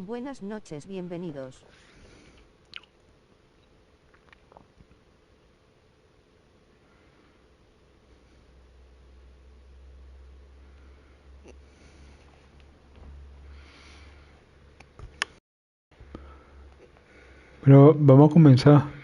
Buenas noches, bienvenidos. Pero vamos a comenzar.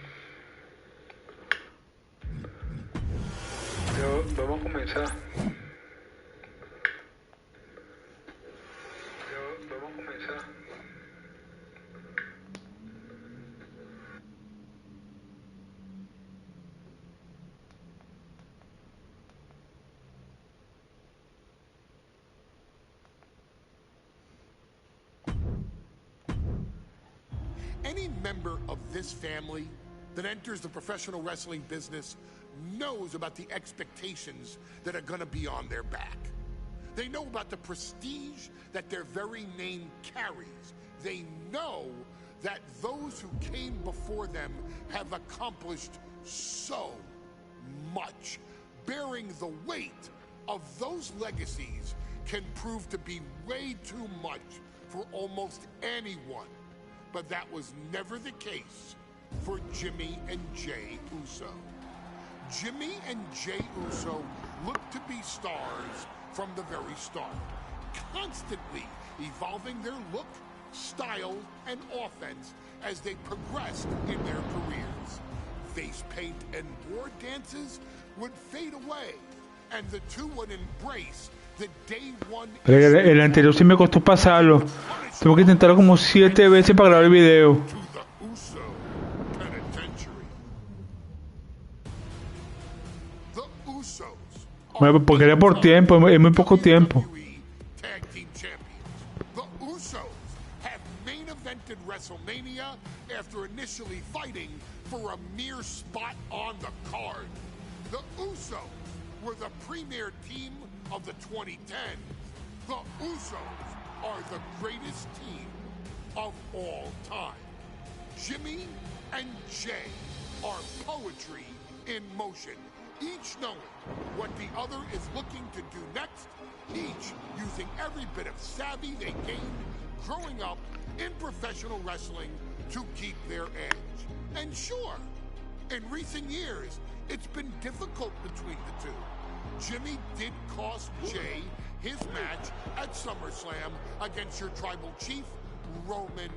Any member of this family that enters the professional wrestling business knows about the expectations that are going to be on their back. They know about the prestige that their very name carries. They know that those who came before them have accomplished so much. Bearing the weight of those legacies can prove to be way too much for almost anyone. But that was never the case for Jimmy and Jey Uso. Jimmy and Jey Uso looked to be stars from the very start, constantly evolving their look, style, and offense as they progressed in their careers. Face paint and war dances would fade away, and the two would embrace the day one. Pero el anterior sí me costó pasarlo. Tengo que intentarlo como 7 veces para grabar el video. Bueno, porque era por tiempo, es muy poco tiempo. The Usos have main evented WrestleMania after initially fighting for a mere spot on the card. The Usos were the premier team of the 2010s. The Usos are the greatest team of all time. Jimmy and Jey are poetry in motion, each knowing what the other is looking to do next, each using every bit of savvy they gained growing up in professional wrestling to keep their edge. And sure, in recent years, it's been difficult between the two. Jimmy did cost Jey his match at SummerSlam against your tribal chief, Roman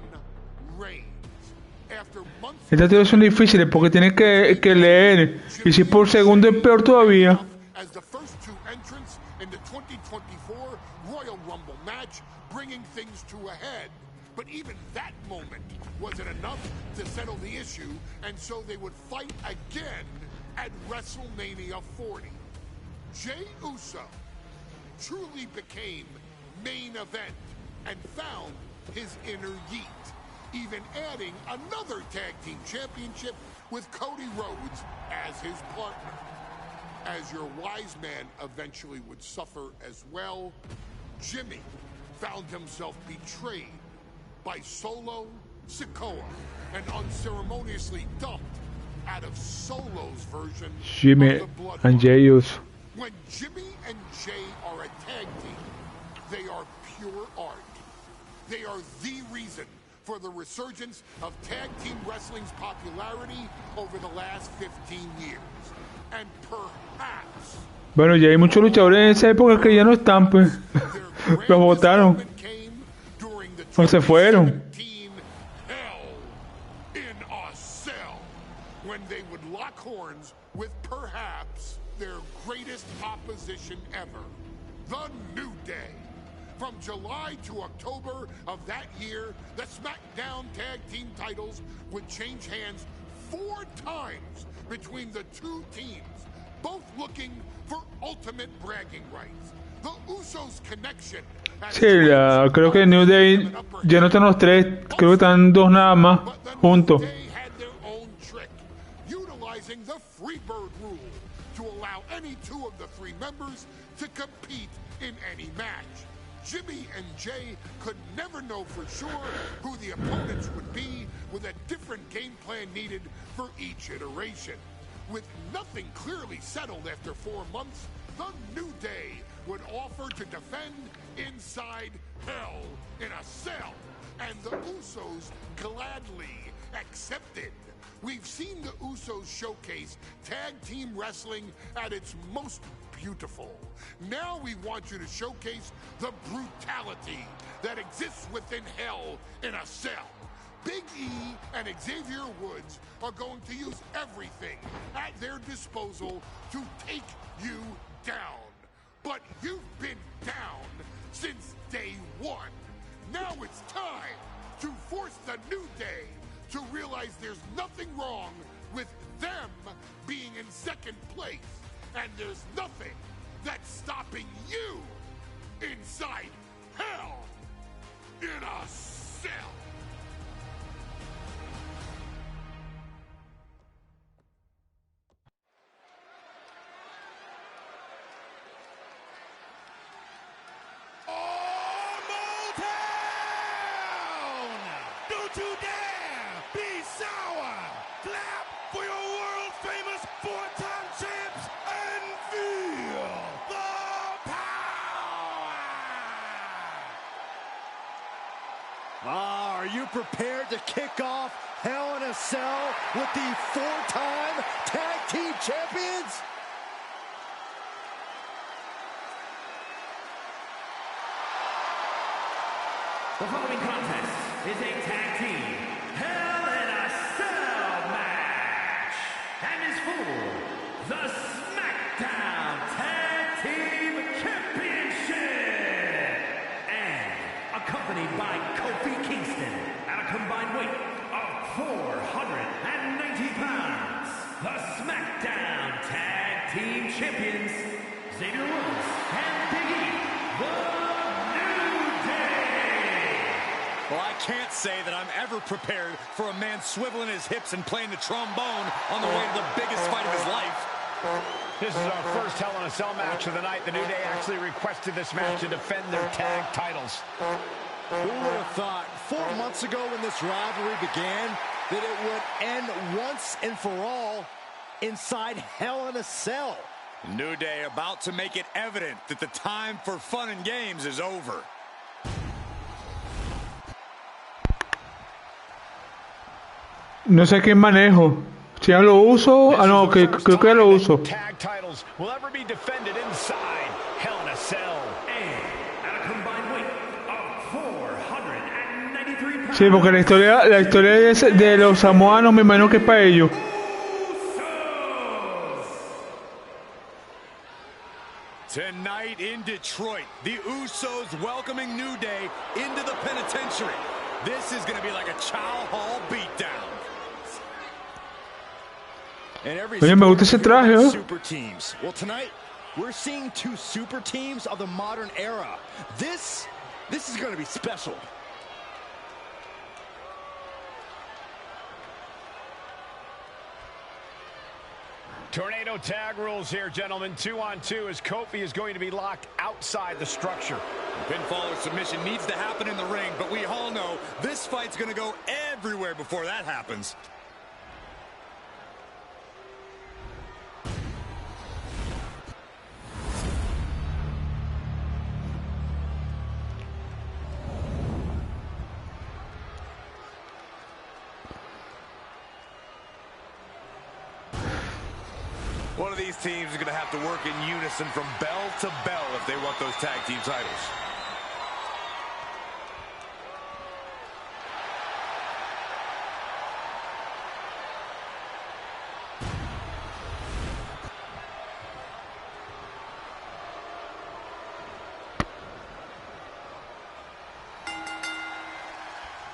Reigns. After months, Estas teorías son difíciles porque tienes que leer. Y si por segundo es peor todavía. as the first two entrants in the 2024 Royal Rumble match, bringing things to a head. But even that moment wasn't enough to settle the issue, and so they would fight again at WrestleMania 40. Jey Uso truly became main event and found his inner yeet, even adding another tag team championship with Cody Rhodes as his partner. As your wise man eventually would suffer as well, Jimmy found himself betrayed by Solo Sikoa and unceremoniously dumped out of Solo's version Jimmy of the Bloodline. and Jey Uso. When Jimmy and Jey are a tag team, they are pure art. They are the reason for the resurgence of tag team wrestling's popularity over the last 15 years. And perhaps... Bueno, ya hay muchos luchadores en esa época que ya no están, pues. Los votaron. O se fueron. Hell in a Cell, when they would lock horns with perhaps their greatest opposition ever, The New Day. From July to October of that year, the SmackDown Tag Team titles would change hands 4 times between the two teams, both looking for ultimate bragging rights. The Usos connection. Sí, creo que New Day ya no están los 3, creo que están 2 nada más juntos. They had their own trick, utilizing the Freebird rule to allow any 2 of the 3 members to compete in any match. Jimmy and Jey could never know for sure who the opponents would be, with a different game plan needed for each iteration. With nothing clearly settled after 4 months, the New Day would offer to defend inside Hell in a Cell. and the Usos gladly accepted. We've seen the Usos showcase tag team wrestling at its most beautiful. Now we want you to showcase the brutality that exists within Hell in a Cell. Big E and Xavier Woods are going to use everything at their disposal to take you down. But you've been down since day one. Now it's time to force the New Day to realize there's nothing wrong with them being in second place. And there's nothing that's stopping you inside Hell in a Cell. Don't you dare be sour! Clap for your world-famous four-time champs and feel the power! Are you prepared to kick off Hell in a Cell with the four-time tag team champions? The following contest is a tag team Hell in a Cell match and is for the SmackDown Tag Team Championship and accompanied by Kofi Kingston at a combined weight of 490 pounds. The SmackDown Tag Team Champions Xavier Woods and Big E, the Well, I can't say that I'm ever prepared for a man swiveling his hips and playing the trombone on the way to the biggest fight of his life. This is our first Hell in a Cell match of the night. The New Day actually requested this match to defend their tag titles. Who would have thought 4 months ago when this rivalry began that it would end once and for all inside Hell in a Cell? New Day about to make it evident that the time for fun and games is over. No sé quién manejo. Si ya lo uso. Ah, no, creo que ya lo uso. Tag titles will ever be defended inside Hell in a Cell. And at a combined weight of 493 pounds. Sí, porque la historia de los samoanos me imagino que es para ellos. Tonight in Detroit, the Usos welcoming New Day into the penitentiary. This is going to be like a Chow Hall beatdown. Oye, me gusta ese traje, ¿eh? Super teams. Well, tonight we're seeing two super teams of the modern era. This is going to be special. Tornado tag rules here, gentlemen. 2-on-2 as Kofi is going to be locked outside the structure. Pinfall or submission needs to happen in the ring, but we all know this fight's going to go everywhere before that happens. One of these teams is going to have to work in unison from bell to bell if they want those tag team titles.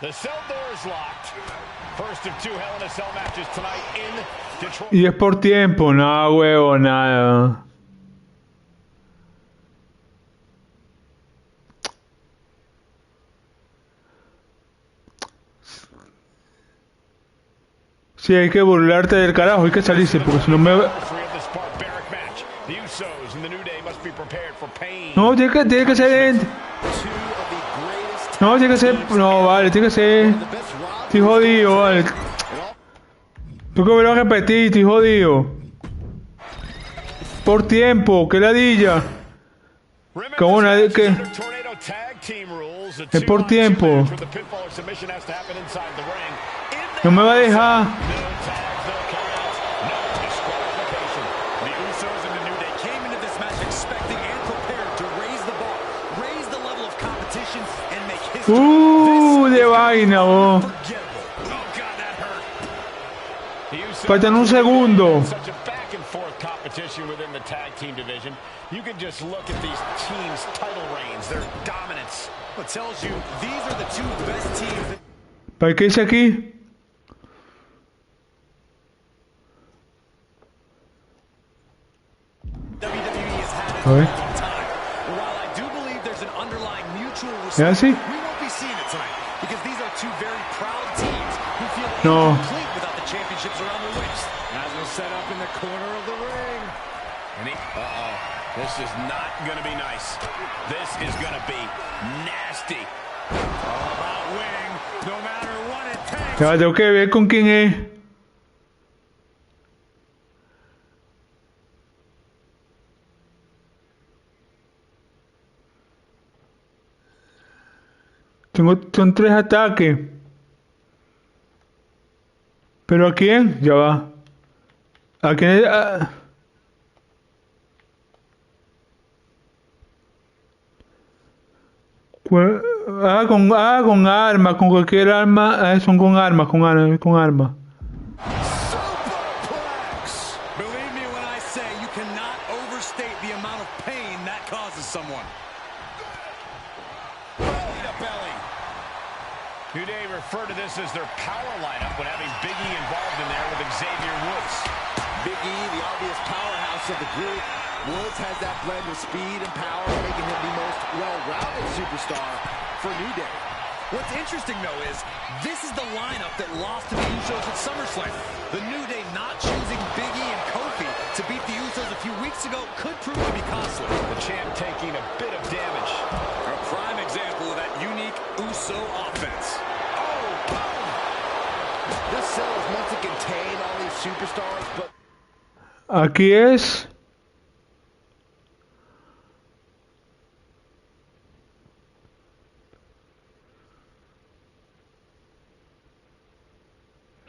The cell door is locked. First of two Hell in a Cell matches tonight in Detroit. Y es por tiempo, nada, huevo, nada. Sí, hay que burlarte del carajo, hay que salirse, porque si no me... No, tiene que ser... No, tiene que ser... No, vale, tiene que ser... Estoy jodido, vale. Tengo que volver a repetir, estoy jodido. Por tiempo, que ladilla. Como una... que... Es por tiempo. No me va a dejar. De vaina, vos. Faltan un segundo. You can just look at these teams' title reigns, their dominance. What tells you these are the two best teams. ¿Para qué dice aquí? WWE has had it A ver. for a time. While I do believe there's an underlying mutual ¿Es respect, así? we won't be seeing it tonight because these are two very proud teams who feel No. incomplete without the championships around their waist. As we set up in the corner of the ring. And this is not going to be nice. This is going to be nasty. All about winning, no matter what it takes. Ya tengo que ver con quién es. Son 3 ataques. ¿Pero a quién? Ya va. ¿A quién es? Con armas, con cualquier arma. Son con armas, con armas. Superplex. Believe me when I say you cannot overstate the amount of pain that causes someone. Belly to belly. New Day refer to this as their power lineup when having Big E involved in there with Xavier Woods. Big E, the obvious powerhouse of the group. Woods has that blend of speed and power, making him the most well-rounded superstar for New Day. What's interesting, though, is this is the lineup that lost to the Usos at SummerSlam. The New Day not choosing Big E and Kofi to beat the Usos a few weeks ago could prove to be costly. The champ taking a bit of damage. A prime example of that unique Uso offense. Oh, boom! This cell is meant to contain all these superstars, but Aquí es.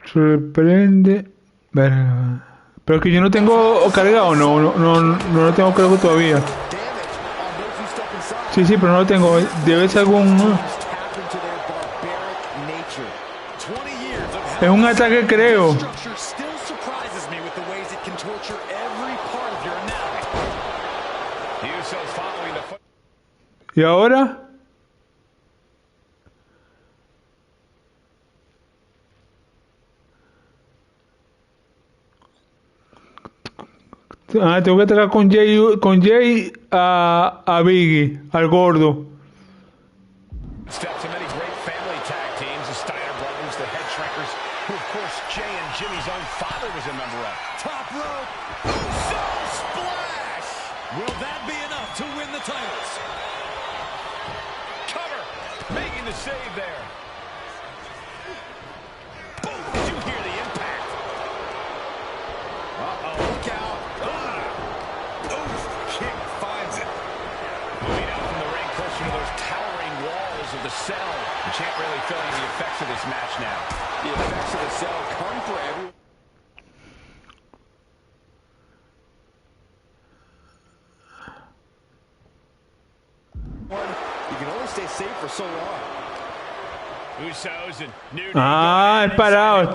Sorprende. Pero que yo no tengo cargado, no lo tengo cargado todavía. Sí, pero no lo tengo. Debe ser algún. Es un ataque, creo. ¿Y ahora? Tengo que atacar con Jay a Biggie, al gordo. Steps to many great family tag teams, the Steiner brothers, the Head Shrinkers, who of course Jay and Jimmy's own father was a member of. Top rope, Uso splash! Will that be enough to win the titles? Cover, making the save there. Boom, did you hear the impact? Uh-oh, look out. Kick finds it. Moving out from the ring closer to those towering walls of the cell. The champ really feeling the effects of this match now. the effects of the cell come for everyone. You can only stay safe for so long. Usos and New Day. Es parado.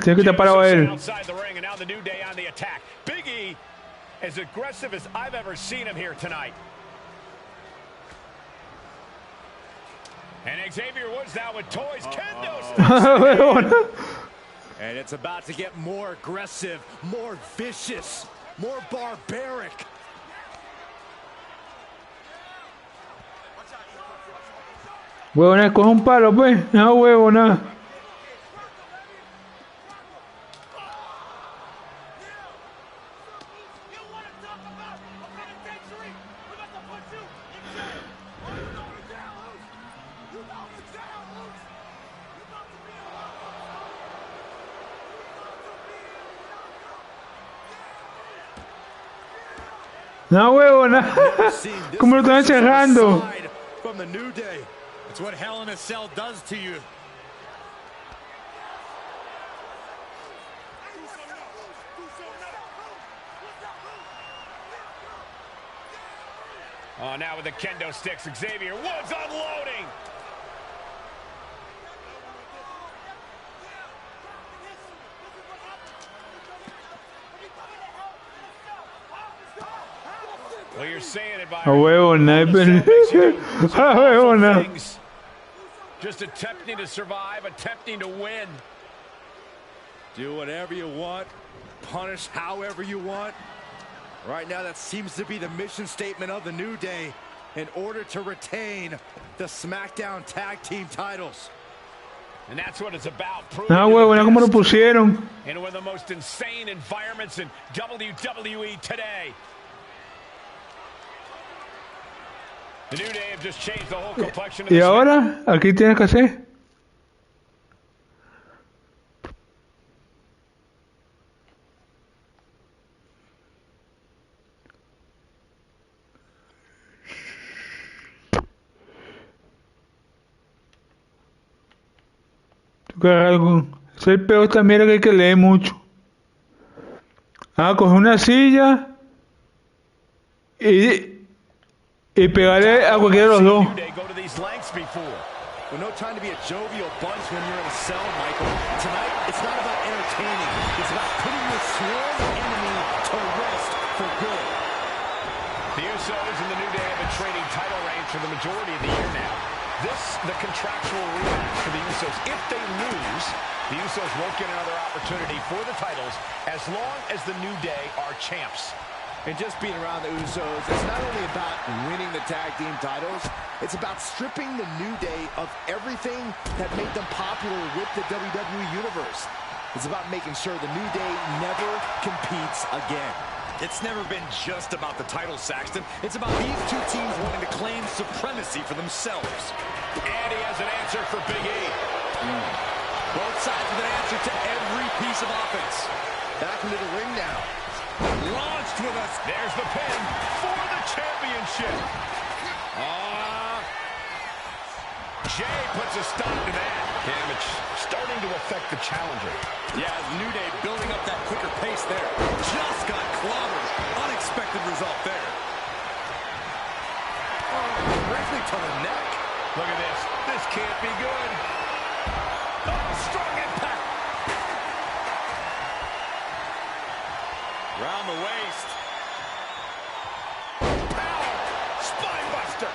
Tiene que estar parado él. Outside the ring, and now the New Day on the attack. Big E, as aggressive as I've ever seen him here tonight. And Xavier Woods now with toys. Kendo. And it's about to get more aggressive, more vicious, more barbaric. Huevona, coge un palo, pues. No, huevona. No, huevona. ¿Cómo lo están encerrando? from the New Day. It's what Hell in a Cell does to you. Oh, now with the kendo sticks, Xavier Woods unloading. Well, you're saying it, by A huevona, a huevona. Just attempting to survive, attempting to win. Do whatever you want, punish however you want. Right now, that seems to be the mission statement of the New Day in order to retain the SmackDown Tag Team titles. And that's what it's about. Ah, huevona, ¿cómo lo pusieron? In one of the most insane environments in WWE today. The New Day have just changed the whole complexion of ¿Y the ahora? ¿Aquí tienes que hacer? Es el peor también que hay que leer mucho. Ah, coger una silla y pegarle a cualquiera de los dos. Well, no time to be a jovial bunch when you're in a cell, Michael. Tonight, it's not about entertaining. It's about putting your sworn enemy to rest for good. The Usos and the New Day have been trading title reigns for the majority of the year now. This, the contractual rematch for the Usos. If they lose, the Usos won't get another opportunity for the titles as long as the New Day are champs. And just being around the Usos, it's not only about winning the tag team titles, it's about stripping the New Day of everything that made them popular with the WWE Universe. It's about making sure the New Day never competes again. It's never been just about the title, Saxton. It's about these two teams wanting to claim supremacy for themselves. And he has an answer for Big E. Both sides with an answer to every piece of offense. Back into the ring now. Launched with us. There's the pin for the championship. Jay puts a stop to that. Damage starting to affect the challenger. Yeah, New Day building up that quicker pace there. Just got clobbered. Unexpected result there. Directly to the neck. Look at this. This can't be good. Oh, strong impact. Round the waist. Power. Spine buster.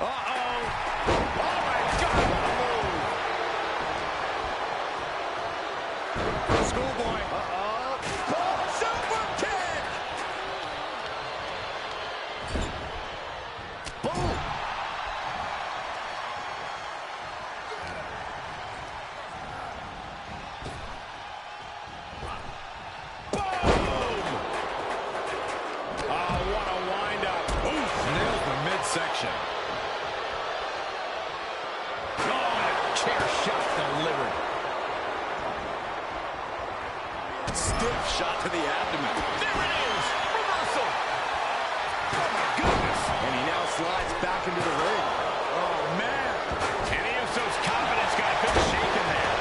Uh-oh. Oh, my God. What a move. Schoolboy. Super kick. Boom. Midsection. Oh, chair shot delivered. Stiff shot to the abdomen. There it is. Reversal. Oh, my goodness. And he now slides back into the ring. Oh, man. And the Usos' confidence got a bit shaken there.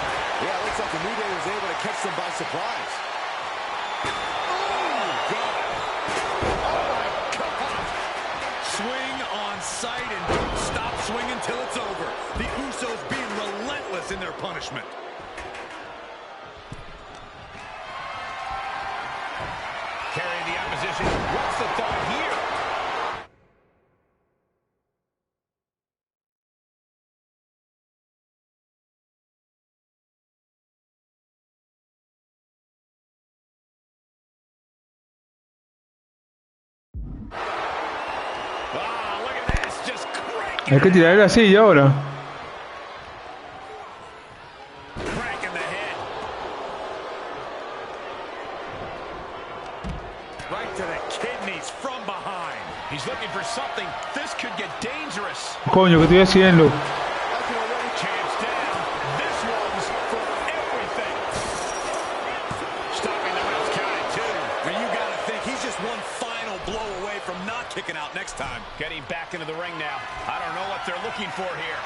Yeah, it looks like the New Day was able to catch them by surprise. Swing on sight and don't stop swinging till it's over. The Usos being relentless in their punishment. Carrying the opposition. What's the thought here? Ah, look at this. Just cranking. Hay que tirar la silla ahora. Cranking the head. Right to the kidneys from behind. He's looking for something. This could get dangerous. Coño, ¿qué estoy haciendo? Champs down. This one's for everything. Stopping the ref's count at 2. When you got a into the ring now. I don't know what they're looking for here.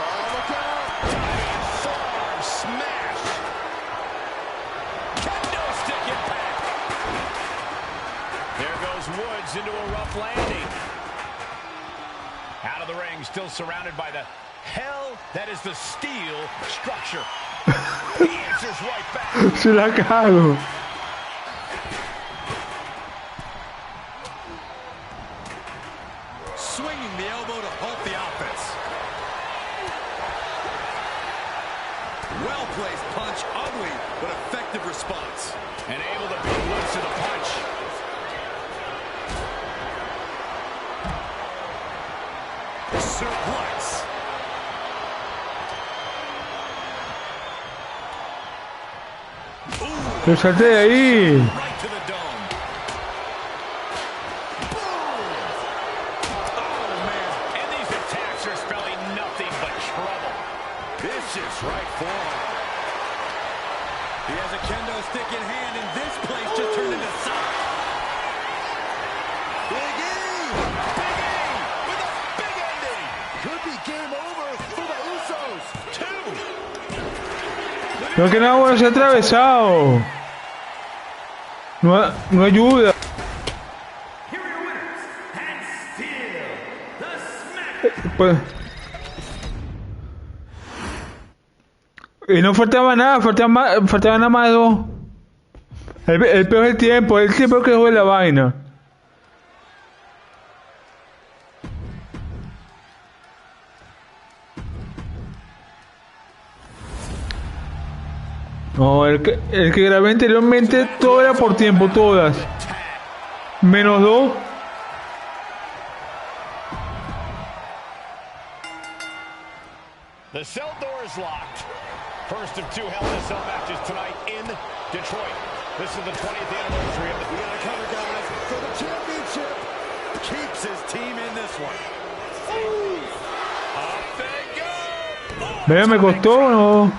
Oh, look out! Diving forearm smash. Kendo stick impact. There goes Woods into a rough landing. Out of the ring, still surrounded by the hell that is the steel structure. He answers right back. Se la cago. Swinging the elbow to halt the offense. Well-placed punch, ugly, but effective response. And able to beat Woods to the punch. Suplex. Pero salte de ahí. Right to the dome. Boom. Oh, man. And these attacks are spelling nothing but trouble. Vicious right forearm. He has a kendo stick in hand, and this place just turned into socks. Big E! Big E with a big ending. Could be game over for the Usos. Two. No que nada bueno se ha atravesado. No ayuda. Here are your winners, and still the Smack. Pues, y no faltaba nada, faltaba nada más dos. El peor es el tiempo que juega la vaina. No, el que grabé anteriormente todo era por tiempo, todas. Menos dos. The cell door is locked. First of two Hell in a Cell matches tonight in Detroit. This is the 20th anniversary of the... We gotta cover, guys, for the championship. Keeps his team in this one. Up they go! Vea, me costó, no.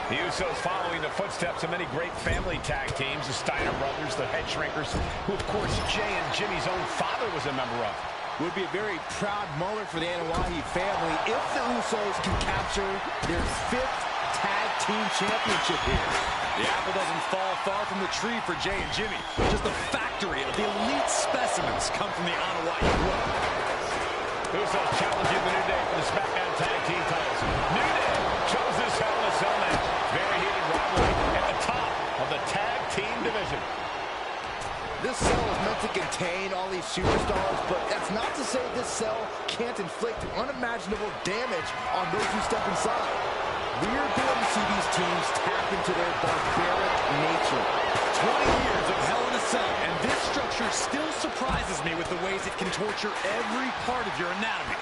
The Usos following the footsteps of many great family tag teams, the Steiner brothers, the Head Shrinkers, who of course Jay and Jimmy's own father was a member of. Would be a very proud moment for the Anoa'i family if the Usos can capture their 5th tag team championship here. The apple doesn't fall far from the tree for Jay and Jimmy. Just a factory of the elite specimens come from the Anoa'i group. Usos challenging the New Day for the SmackDown Tag Team titles. New Day chose this Hell in a Cell match. Very heated rivalry at the top of the tag team division. This cell is meant to contain all these superstars, but that's not to say this cell can't inflict unimaginable damage on those who step inside. We are going to see these teams tap into their barbaric nature. 20 years of Hell in a Cell, and this structure still surprises me with the ways it can torture every part of your anatomy.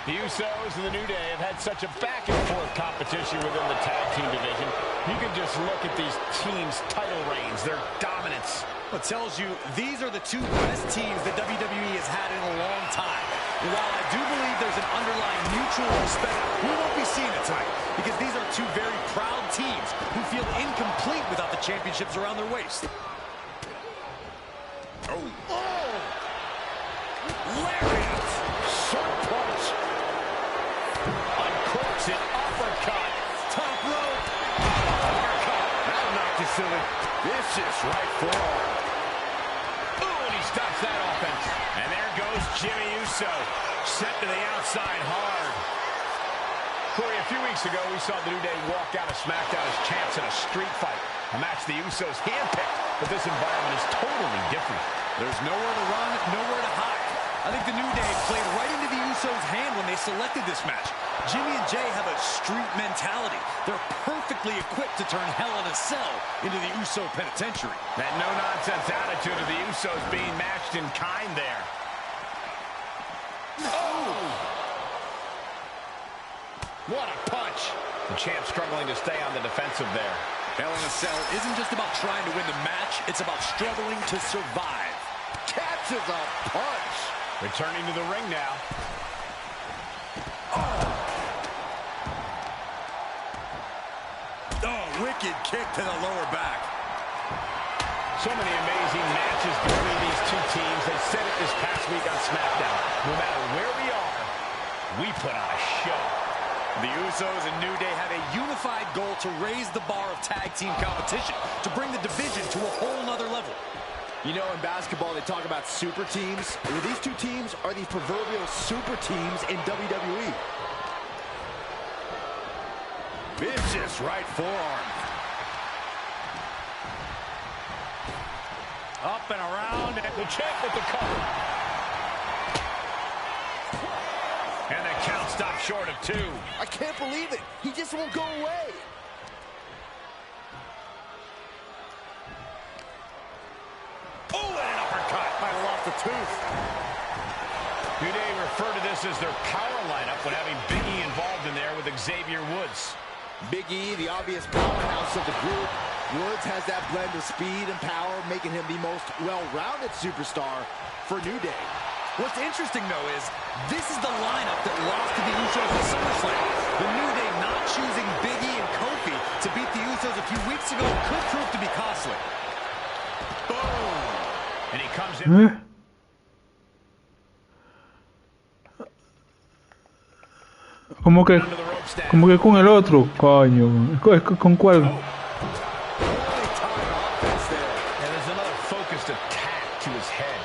The Usos and the New Day have had such a back-and-forth competition within the tag team division. You can just look at these teams' title reigns, their dominance. It tells you these are the two best teams that WWE has had in a long time. And while I do believe there's an underlying mutual respect, we won't be seeing it tonight because these are two very proud teams who feel incomplete without the championships around their waist. Oh! Lariat! Short punch. Uncorks it, uppercut. Top rope! Uppercut. That'll knock you silly. Vicious right forearm. Ooh, and he stops that offense. And there goes Jimmy Uso. Set to the outside hard. Corey, a few weeks ago, we saw the New Day walk out of SmackDown as champs in a street fight. A match the Usos handpicked, but this environment is totally different. There's nowhere to run, nowhere to hide. I think the New Day played right into the Usos' hand when they selected this match. Jimmy and Jay have a street mentality. They're perfectly equipped to turn Hell in a Cell into the Uso penitentiary. That no-nonsense attitude of the Usos being matched in kind there. Oh! What a punch! The champ struggling to stay on the defensive there. Hell in a Cell isn't just about trying to win the match, it's about struggling to survive. Catches a punch. Returning to the ring now. Oh, wicked kick to the lower back. So many amazing matches between these two teams. They said it this past week on SmackDown. No matter where we are, we put on a show. The Usos and New Day have a unified goal to raise the bar of tag team competition, to bring the division to a whole nother level. You know, in basketball, they talk about super teams. Well, these two teams are the proverbial super teams in WWE. Vicious right forearm. Up and around, and The champ with the cover. And the count stopped short of 2. I can't believe it. He just won't go away. Oh, and an uppercut. Might have lost a tooth. New Day refer to this as their power lineup when having Big E involved in there with Xavier Woods. Big E, the obvious powerhouse of the group. Woods has that blend of speed and power, making him the most well-rounded superstar for New Day. What's interesting, though, is this is the lineup that lost to the Usos at SummerSlam. The New Day not choosing Big E and Kofi to beat the Usos a few weeks ago could prove to be costly. Boom! And he comes in. Como que con el otro, coño. ¿Con cuál? And there's another focused attack to his head.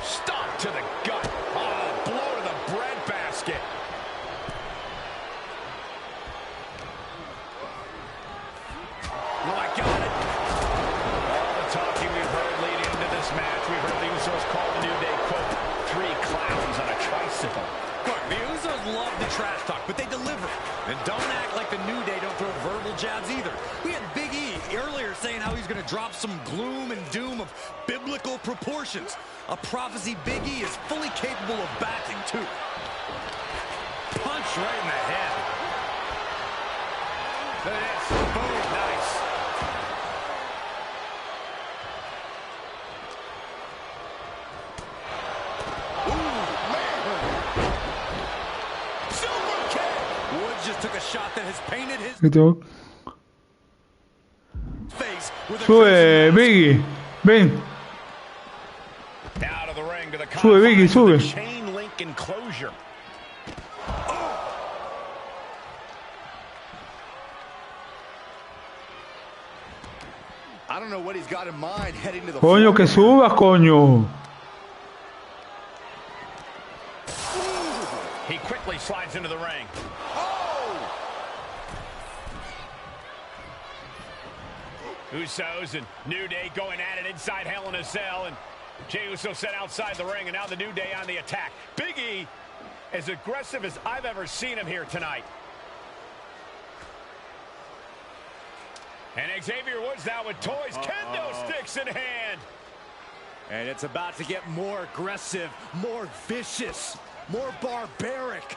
Stomp to the gut. Oh, blow to the breadbasket. Well, I got it. All the talking we've heard leading into this match, we've heard the Usos call the New Day, quote, 3 clowns on a tricycle. Look, the Usos love the trash talk, but they deliver. And don't act like the New Day don't throw verbal jabs either. We had Big E earlier saying how he's going to drop some gloom and doom of biblical proportions. A prophecy Big E is fully capable of backing, too. Punch right in the head. Look at this. Boom. Nice. Took a shot that has painted his face with a Sube, Biggie. Ven. Out of the ring to the Sube, Biggie, sube. chain link enclosure. I don't know what he's got in mind heading to the Coño, que subas, coño. He quickly slides into the ring. Usos and New Day going at it inside Hell in a Cell, and Jey Uso set outside the ring, and now the New Day on the attack. Big E, as aggressive as I've ever seen him here tonight. And Xavier Woods now with toys, kendo sticks in hand. And it's about to get more aggressive, more vicious, more barbaric.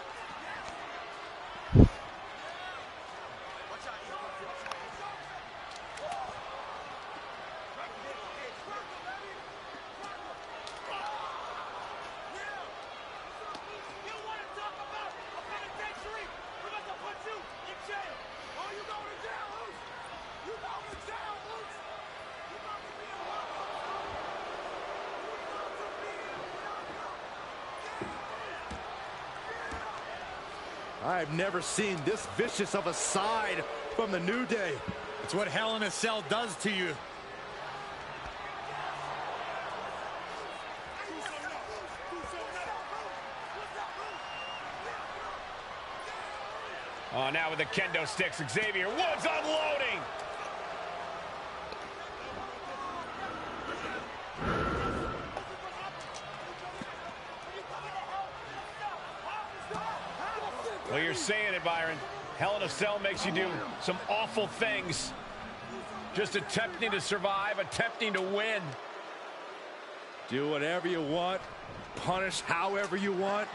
I've never seen this vicious of a side from the New Day. It's what Hell in a Cell does to you. Oh, now with the kendo sticks, Xavier Woods unloading. Well, you're saying it, Byron. Hell in a Cell makes you do some awful things. Just attempting to survive, attempting to win. Do whatever you want, punish however you want.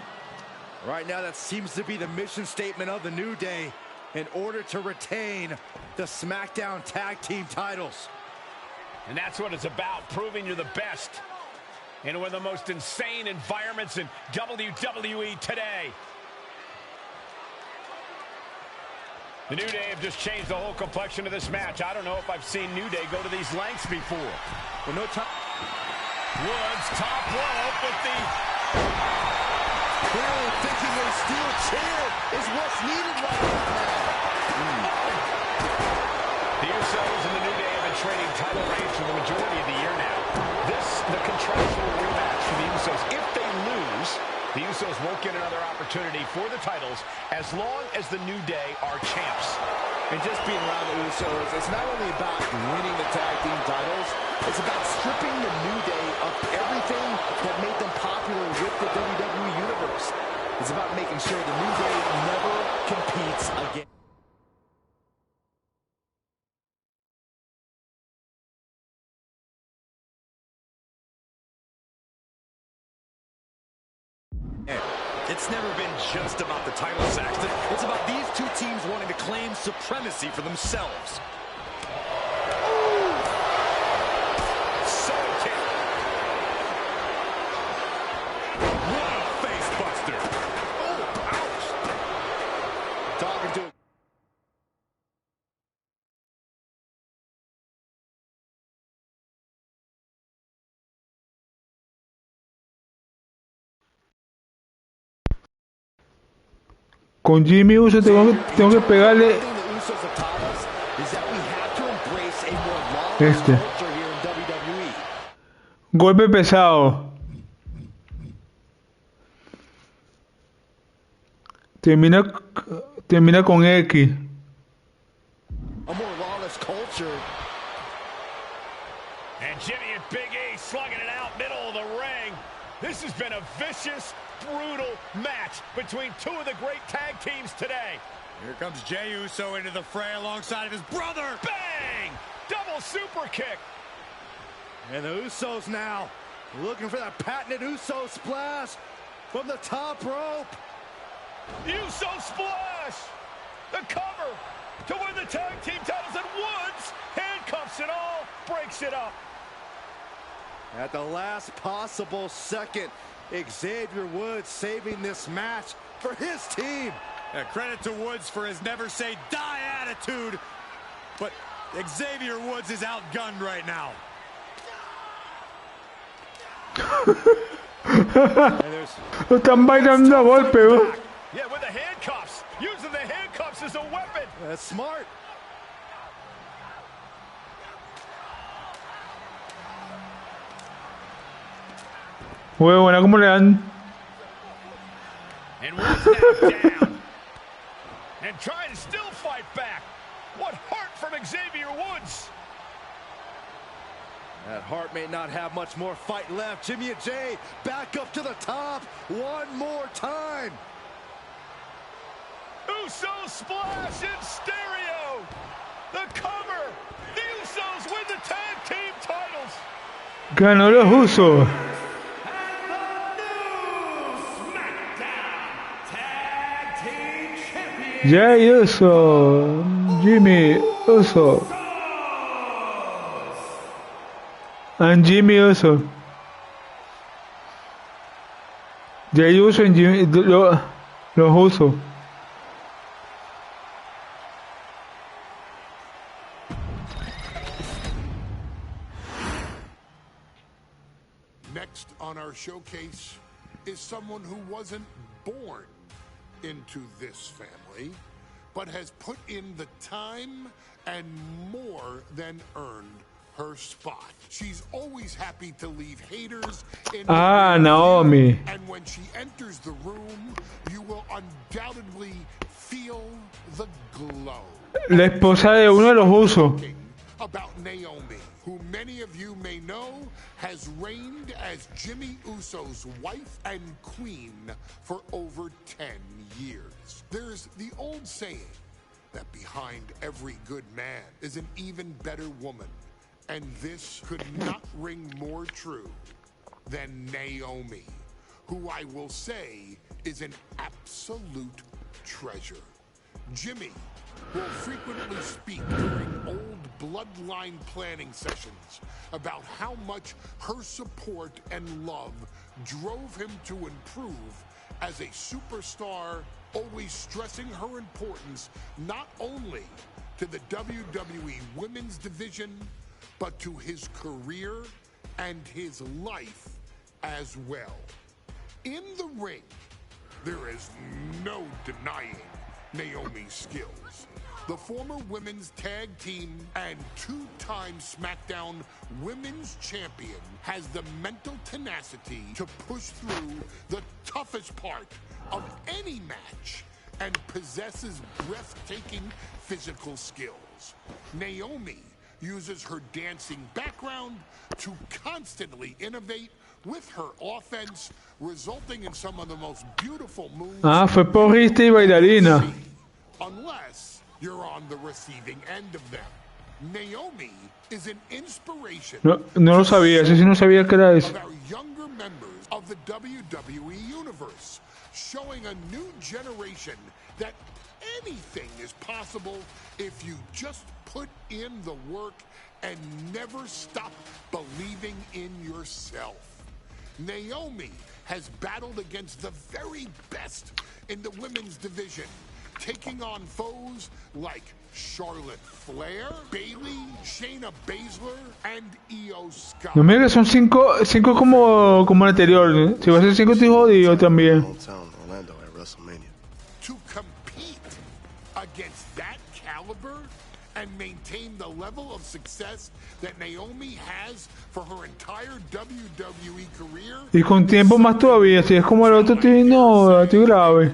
Right now, that seems to be the mission statement of the New Day in order to retain the SmackDown Tag Team titles. And that's what it's about, proving you're the best in one of the most insane environments in WWE today. The New Day have just changed the whole complexion of this match. I don't know if I've seen New Day go to these lengths before. Well, no time. Woods, top rope with the... Clearly thinking a steel chair is what's needed right now. The Usos and the New Day have been trading title reigns for the majority of the year now. This, the contractual rematch for the Usos. If they lose, the Usos won't get another opportunity for the titles as long as the New Day are champs. And just being around the Usos, it's not only about winning the tag team titles, it's about stripping the New Day of everything that made them popular with the WWE Universe. It's about making sure the New Day never competes again. It's never been just about the title, Saxton. It's about these two teams wanting to claim supremacy for themselves. Soul kick. What a face buster. Oh, ouch. Talking to Con Jimmy Uso tengo que pegarle este golpe pesado. Termina con X. a more lawless culture. And Jimmy and Big E slugging it out middle of the ring. This has been a vicious, brutal match between two of the great tag teams today. Here comes Jey Uso into the fray alongside of his brother. Bang! Double super kick. And the Usos now looking for that patented Uso splash from the top rope. Uso splash! The cover to win the tag team titles, and Woods handcuffs it all, breaks it up. At the last possible second, Xavier Woods saving this match for his team. Yeah, credit to Woods for his never say die attitude, but Xavier Woods is outgunned right now. Lo están bailando a golpe. Yeah, with the handcuffs, using the handcuffs as a weapon. That's smart. Huevo, buena, ¿cómo le dan? And Woods now down. And trying to still fight back. What heart from Xavier Woods. That Hart may not have much more fight left. Jimmy and Jey back up to the top one more time. Uso splash in stereo. The cover. The Usos win the tag team titles. Ganó los Usos. Jey Uso, Jimmy Uso, and Jimmy Uso. Jey Uso y Jimmy, los Uso. Next on our showcase is someone who wasn't born into this family, but has put in the time and more than earned her spot. She's always happy to leave haters in Naomi. and when she enters the room, you will undoubtedly feel the glow. La esposa de uno de los Usos. About Naomi, who many of you may know has reigned as Jimmy Uso's wife and queen for over 10 years. There's the old saying that behind every good man is an even better woman, and this could not ring more true than Naomi, who I will say is an absolute treasure. Jimmy will frequently speak during old Bloodline planning sessions about how much her support and love drove him to improve as a superstar always stressing her importance not only to the WWE Women's Division, but to his career and his life as well. In the ring, there is no denying Naomi's skills. The former women's tag team and two-time SmackDown Women's Champion has the mental tenacity to push through the toughest part of any match and possesses breathtaking physical skills. Naomi uses her dancing background to constantly innovate with her offense, resulting in some of the most beautiful moves. Ah, fue porrista y bailarina. Unless you're on the receiving end of them. Naomi is an inspiration. No lo sabía, eso sí no sabía que era eso. Of our younger members of the WWE Universe, showing a new generation that anything is possible if you just put in the work and never stop believing in yourself. Naomi has battled against the very best in the women's division, taking on foes like Charlotte Flair, Bayley, Shayna Baszler, and Io Sky. No, mira, son cinco como el anterior. ¿Eh? Si va a ser 5 estoy jodido también. To compete against that caliber and maintain the level of success that Naomi has for her entire WWE career. Y con tiempo más todavía, si es como el otro, no, estoy grave.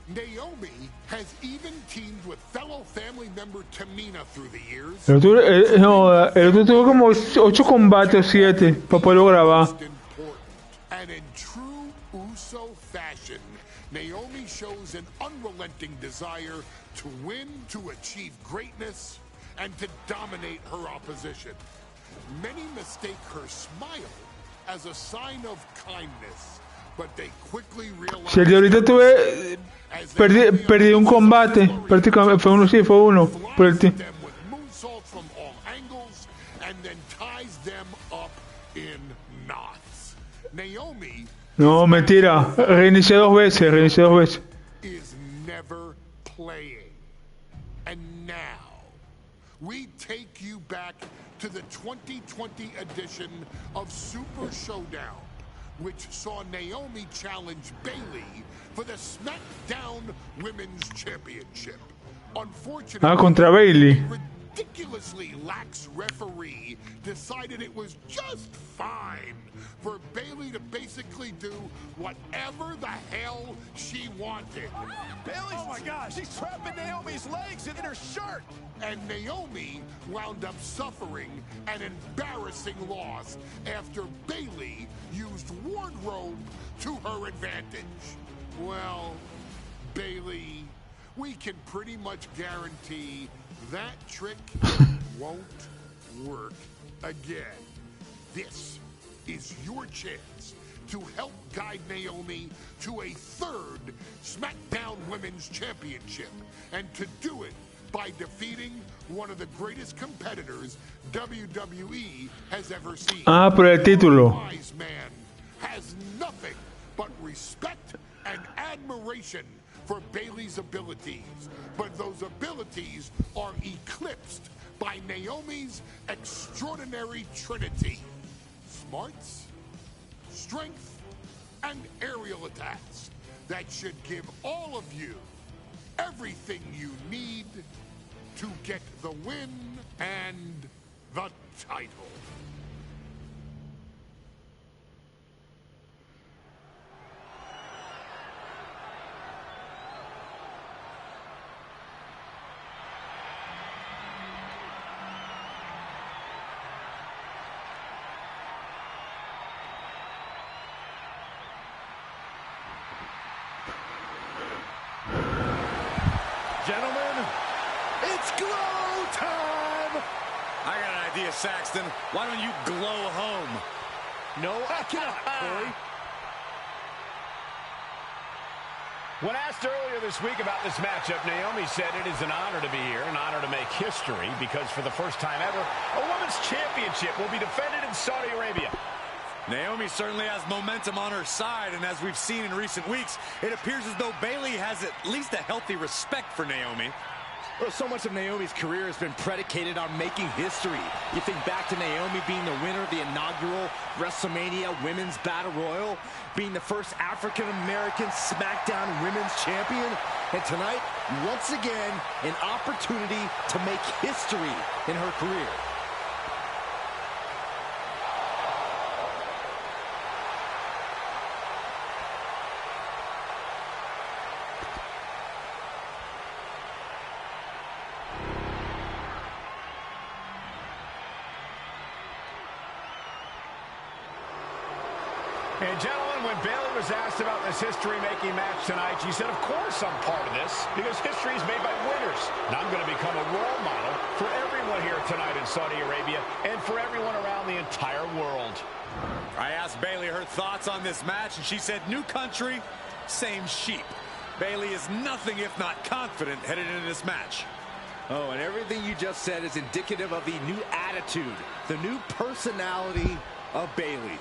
Naomi has even teamed with fellow family member Tamina through the years. El otro tuvo como 8 combates o 7 para poderlo grabar. And in true Uso fashion, Naomi shows an unrelenting desire to win, to achieve greatness, and to dominate her opposition. Many mistake her smile as a sign of kindness, but they quickly realize. Si el de ahorita perdí un combate, prácticamente fue uno, sí, fue uno. Them with moonsaults from all angles, and then ties them up in knots. Naomi. No, mentira. Reinicié dos veces. Is never playing. And now, we take you back to the 2020 edition of Super Showdown, which saw Naomi challenge Bayley for the SmackDown Women's Championship. Unfortunately, contra Bayley. a ridiculously lax referee decided it was just fine for Bayley to basically do whatever the hell she wanted. Bayley, oh my gosh, she's trapping Naomi's legs in her shirt. And Naomi wound up suffering an embarrassing loss after Bayley used wardrobe to her advantage. Well, Bayley, we can pretty much guarantee that trick won't work again. This is your chance to help guide Naomi to a third SmackDown Women's Championship, and to do it by defeating one of the greatest competitors WWE has ever seen. Por el título. The wise man has nothing but respect and admiration for Bayley's abilities, but those abilities are eclipsed by Naomi's extraordinary trinity: smarts, strength, and aerial attacks that should give all of you everything you need to get the win and the title. Gentlemen, it's glow time! I got an idea, Saxton. Why don't you glow home? No, I cannot, Corey. When asked earlier this week about this matchup, Naomi said it is an honor to be here, an honor to make history, because for the first time ever, a women's championship will be defended in Saudi Arabia. Naomi certainly has momentum on her side, and as we've seen in recent weeks, it appears as though Bayley has at least a healthy respect for Naomi. Well, so much of Naomi's career has been predicated on making history. You think back to Naomi being the winner of the inaugural WrestleMania Women's Battle Royal, being the first African-American SmackDown Women's Champion, and tonight, once again, an opportunity to make history in her career. And gentlemen, when Bayley was asked about this history-making match tonight, she said, of course I'm part of this, because history is made by winners. And I'm going to become a role model for everyone here tonight in Saudi Arabia and for everyone around the entire world. I asked Bayley her thoughts on this match, and she said, new country, same sheep. Bayley is nothing if not confident headed into this match. Oh, and everything you just said is indicative of the new attitude, the new personality of Bayley.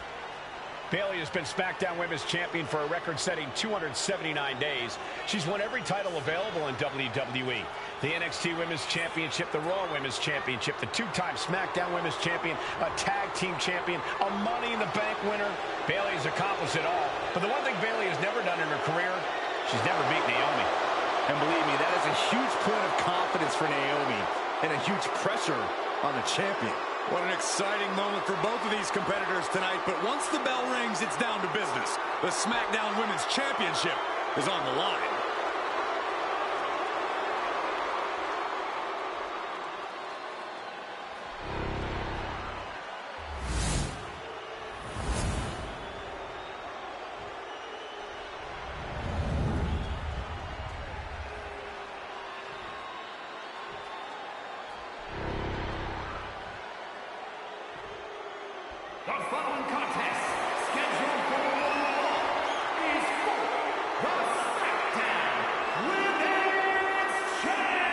Bayley has been SmackDown Women's Champion for a record-setting 279 days. She's won every title available in WWE. The NXT Women's Championship, the Raw Women's Championship, the two-time SmackDown Women's Champion, a Tag Team Champion, a Money in the Bank winner. Bayley has accomplished it all. But the one thing Bayley has never done in her career, she's never beat Naomi. And believe me, that is a huge point of confidence for Naomi and a huge pressure on the champion. What an exciting moment for both of these competitors tonight, but once the bell rings, it's down to business. The SmackDown Women's Championship is on the line. The following contest, scheduled for is for the SmackDown Women's Championship.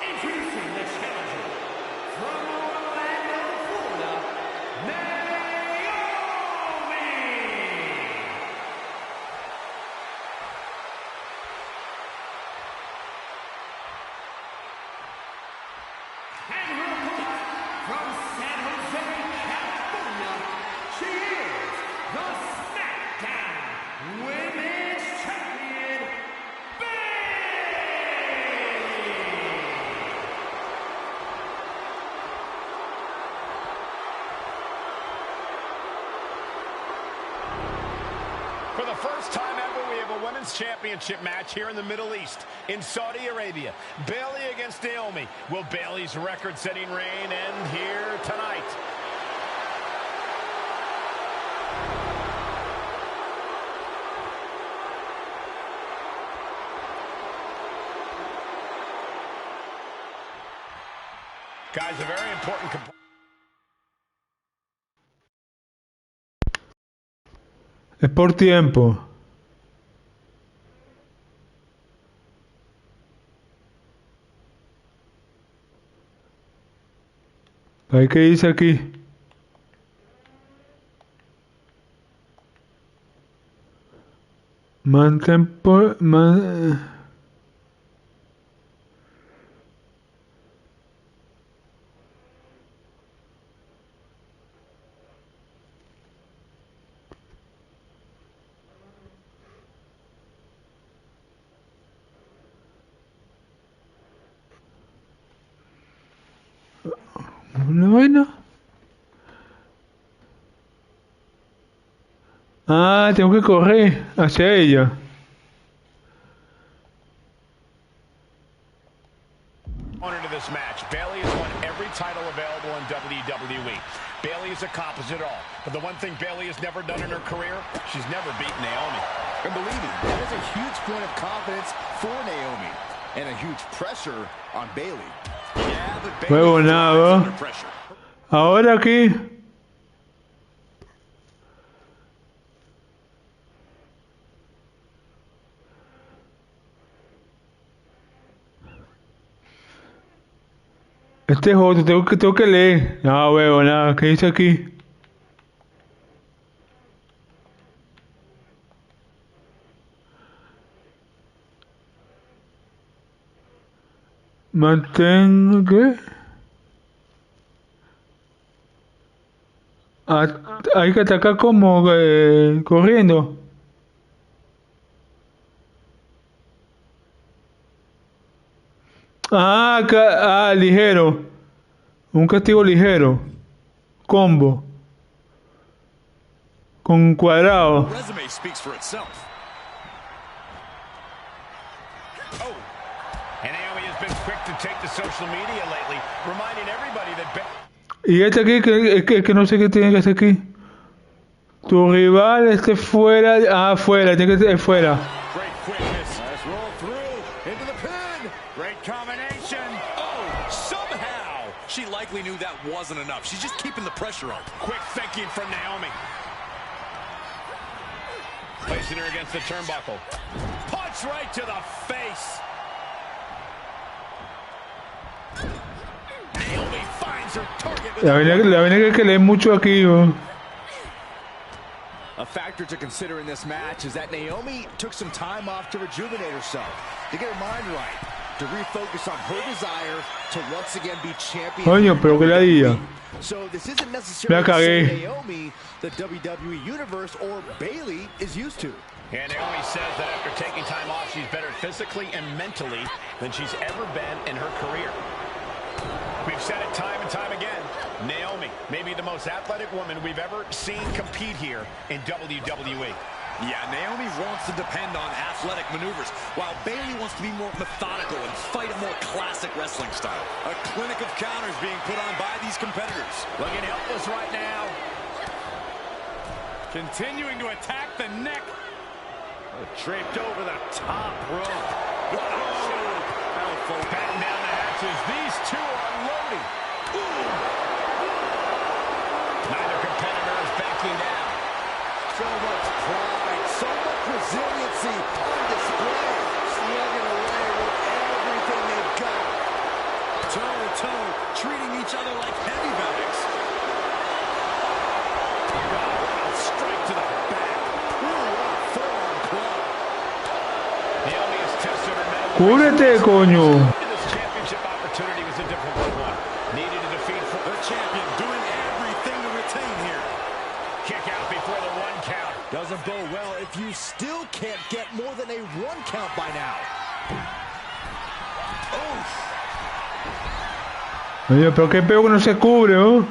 Introducing the challenger from Orlando, Florida, Naomi. And her opponent from San Jose, California, she is the SmackDown Women's Champion, Bayley. For the first time ever, we have a Women's Championship match here in the Middle East, in Saudi Arabia. Bayley against Naomi. Will Bayley's record-setting reign end here tonight? Guys, a very important component. Es por tiempo. ¿Hay qué dice aquí? Mantén por... ¿Una vaina? Ah, tengo que correr hacia ella. Into this match, Bayley has won every title available in WWE. Bayley has accomplished it all. But the one thing Bayley has never done in her career, she's never beaten Naomi. And believe me, that is a huge point of confidence for Naomi and a huge pressure on Bayley. Yeah, but Huevo Bayley nada. under pressure. Ahora aquí. Este es otro, tengo que leer. No veo nada, ¿qué dice aquí? Mantén, ¿qué? Hay que atacar como corriendo. Ligero. Un castigo ligero. Combo. Con cuadrado. Resume speaks for itself. Oh. And Naomi has been quick to take to social media lately, reminding everybody that... Y este aquí, que no sé qué tiene que hacer aquí. Tu rival esté fuera. Fuera, tiene que estar fuera. Great quickness. Let's roll through into the pin. Great combination. Oh, somehow she likely knew that wasn't enough. She's just keeping the pressure on. Quick thinking from Naomi. Placing her against the turnbuckle. Punch right to the face. Naomi finds her target. La verdad que lee mucho aquí. A factor to consider in this match is that Naomi took some time off to rejuvenate herself, to get her mind right, to refocus on her desire to once again be champion. Coño, pero que la diga. So this isn't necessarily the same Naomi the WWE Universe or Bayley is used to. And Naomi says that after taking time off, she's better physically and mentally than she's ever been in her career. We've said it time and time again. Naomi may be the most athletic woman we've ever seen compete here in WWE. Yeah, Naomi wants to depend on athletic maneuvers, while Bayley wants to be more methodical and fight a more classic wrestling style. A clinic of counters being put on by these competitors. Looking helpless right now. Continuing to attack the neck. Draped over the top rope. Batting down the hatches. These two are unloading. Neither competitor is backing down. So much pride, so much resiliency on display. Slugging away with everything they've got. Toe to toe, treating each other like heavy bags. Straight to the back. Forearm club. Naomi has tested her metal. Cúbrete, coño. This championship opportunity was a difficult one. Needed to defeat the champion, doing everything to retain here. Kick out before the 1 count. Doesn't bode well if you still can't get more than a 1 count by now. Oye, pero qué peo que no se cubre, ¿oh?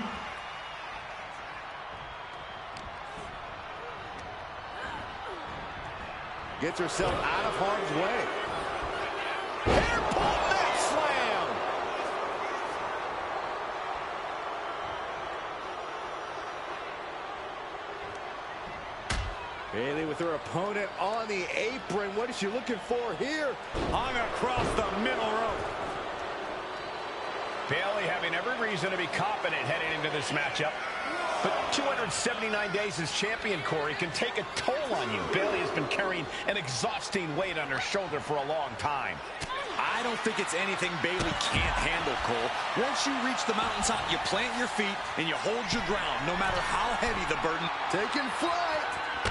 Gets herself out of harm's way. Hairpin neck slam. Bayley with her opponent on the apron. What is she looking for here? Hung across the middle rope. Bayley having every reason to be confident heading into this matchup. But 279 days as champion, Corey, can take a toll on you. Bayley has been carrying an exhausting weight on her shoulder for a long time. I don't think it's anything Bayley can't handle, Cole. Once you reach the mountaintop, you plant your feet and you hold your ground, no matter how heavy the burden. Taking flight.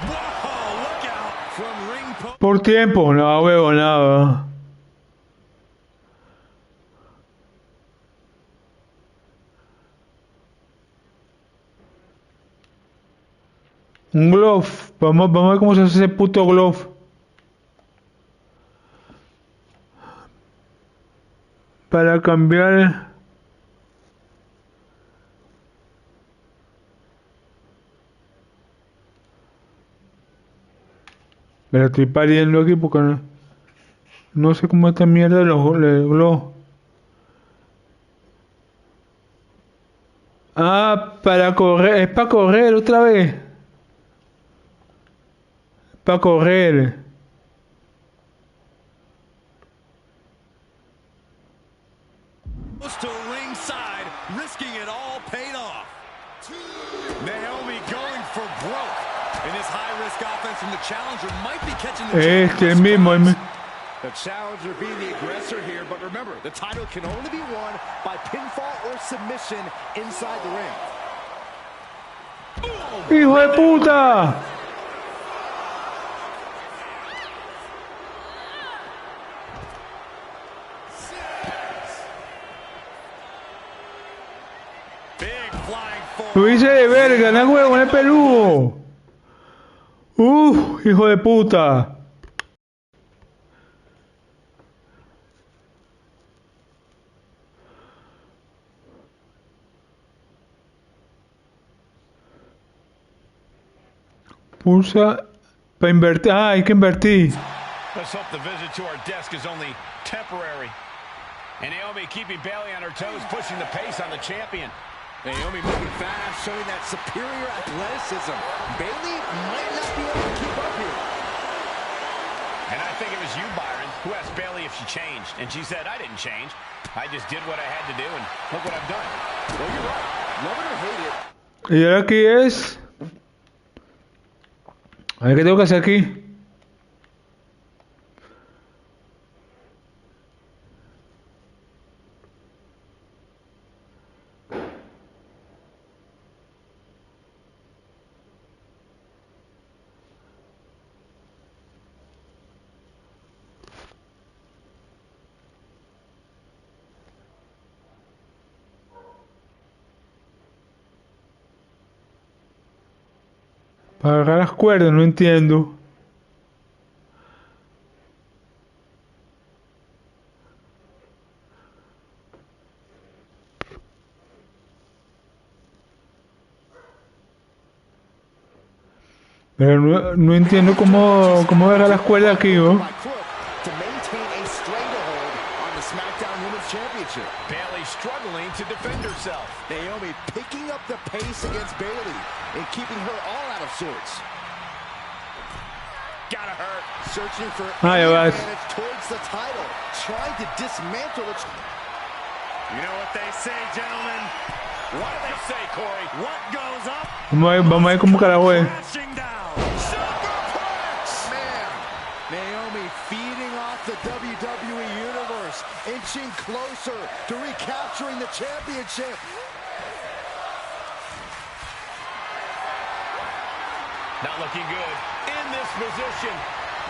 Whoa, look out from ring post. Por tiempo, no veo nada. Un glove. Vamos a ver cómo se hace ese puto glove. Para cambiar. Me la estoy pariendo aquí porque no sé cómo esta mierda de los globos. Para correr. Es para correr otra vez. Para correr. To ringside, risking it all paid off. Naomi going for broke. And this high-risk offense from the challenger might be catching the Este mismo. The challenger being the aggressor here, but remember, the title can only be won by pinfall or submission inside the ring. ¡Hijo de puta! Lo hice de verga, no juego con el peludo. Hijo de puta. Pulsa para invertir. Ah, hay que invertir. Let's hope the visit to our desk is only temporary. And Naomi keeping Bayley on her toes, pushing the pace on the champion. Naomi moving fast, showing that superior athleticism. Bayley might not be able to keep up here. And I think it was you, Byron, who asked Bayley if she changed. And she said, I didn't change. I just did what I had to do, and look what I've done. Well, you're right. Love it or hate it. ¿Y ahora qué es? A ver qué tengo que hacer aquí. Para agarrar las cuerdas, no entiendo. Pero no entiendo cómo agarrar las cuerdas aquí, ¿no? Bayley struggling to defend herself. Naomi picking up the pace against Bayley and keeping her all out of sorts. Gotta hurt. Searching for advantage towards the title, trying to dismantle it. You know what they say, gentlemen? What do they say, Corey? What goes up? Vamos a ver cómo carajo es. Crashing down. Superplex! Man, Naomi feeding off the WWE Universe, inching closer to recapturing the championship. Not looking good. In this position.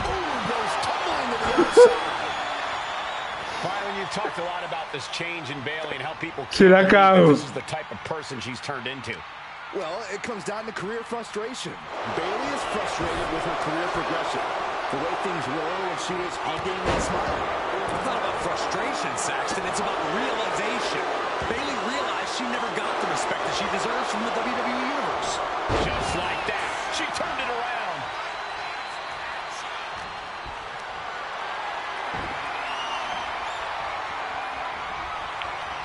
Ooh, goes tumbling to the outside. Byron, you've talked a lot about this change in Bayley and how people Se la cago. this is the type of person she's turned into. Well, it comes down to career frustration. Bayley is frustrated with her career progression. The way things were when she was hugging and smiling. It's not about frustration, Saxton. It's about realization. Bayley realized she never got the respect that she deserves from the WWE Universe. Just like that, she turned it around.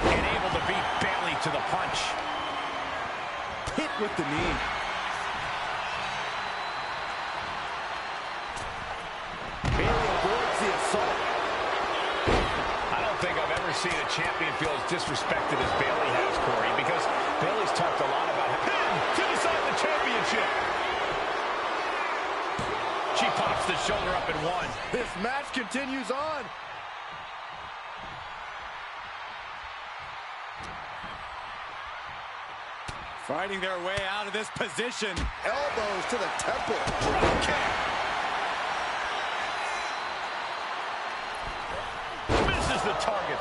And able to beat Bayley to the punch. Hit with the knee. Bayley avoids the assault. I don't think I've ever seen a champion feel as disrespected as Bayley has, Corey, because Bayley's talked a lot about him to decide the championship. She pops the shoulder up and one. This match continues on. Fighting their way out of this position. Elbows to the temple. Drop kick. Misses the target.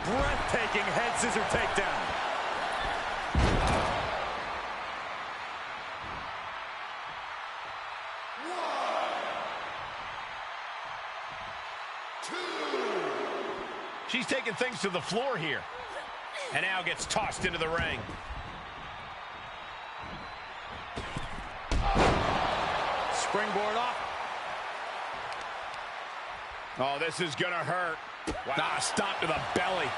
Breathtaking head scissor takedown. She's taking things to the floor here. And now gets tossed into the ring. Springboard off. Oh, this is gonna hurt. Wow. Ah, stop to the belly.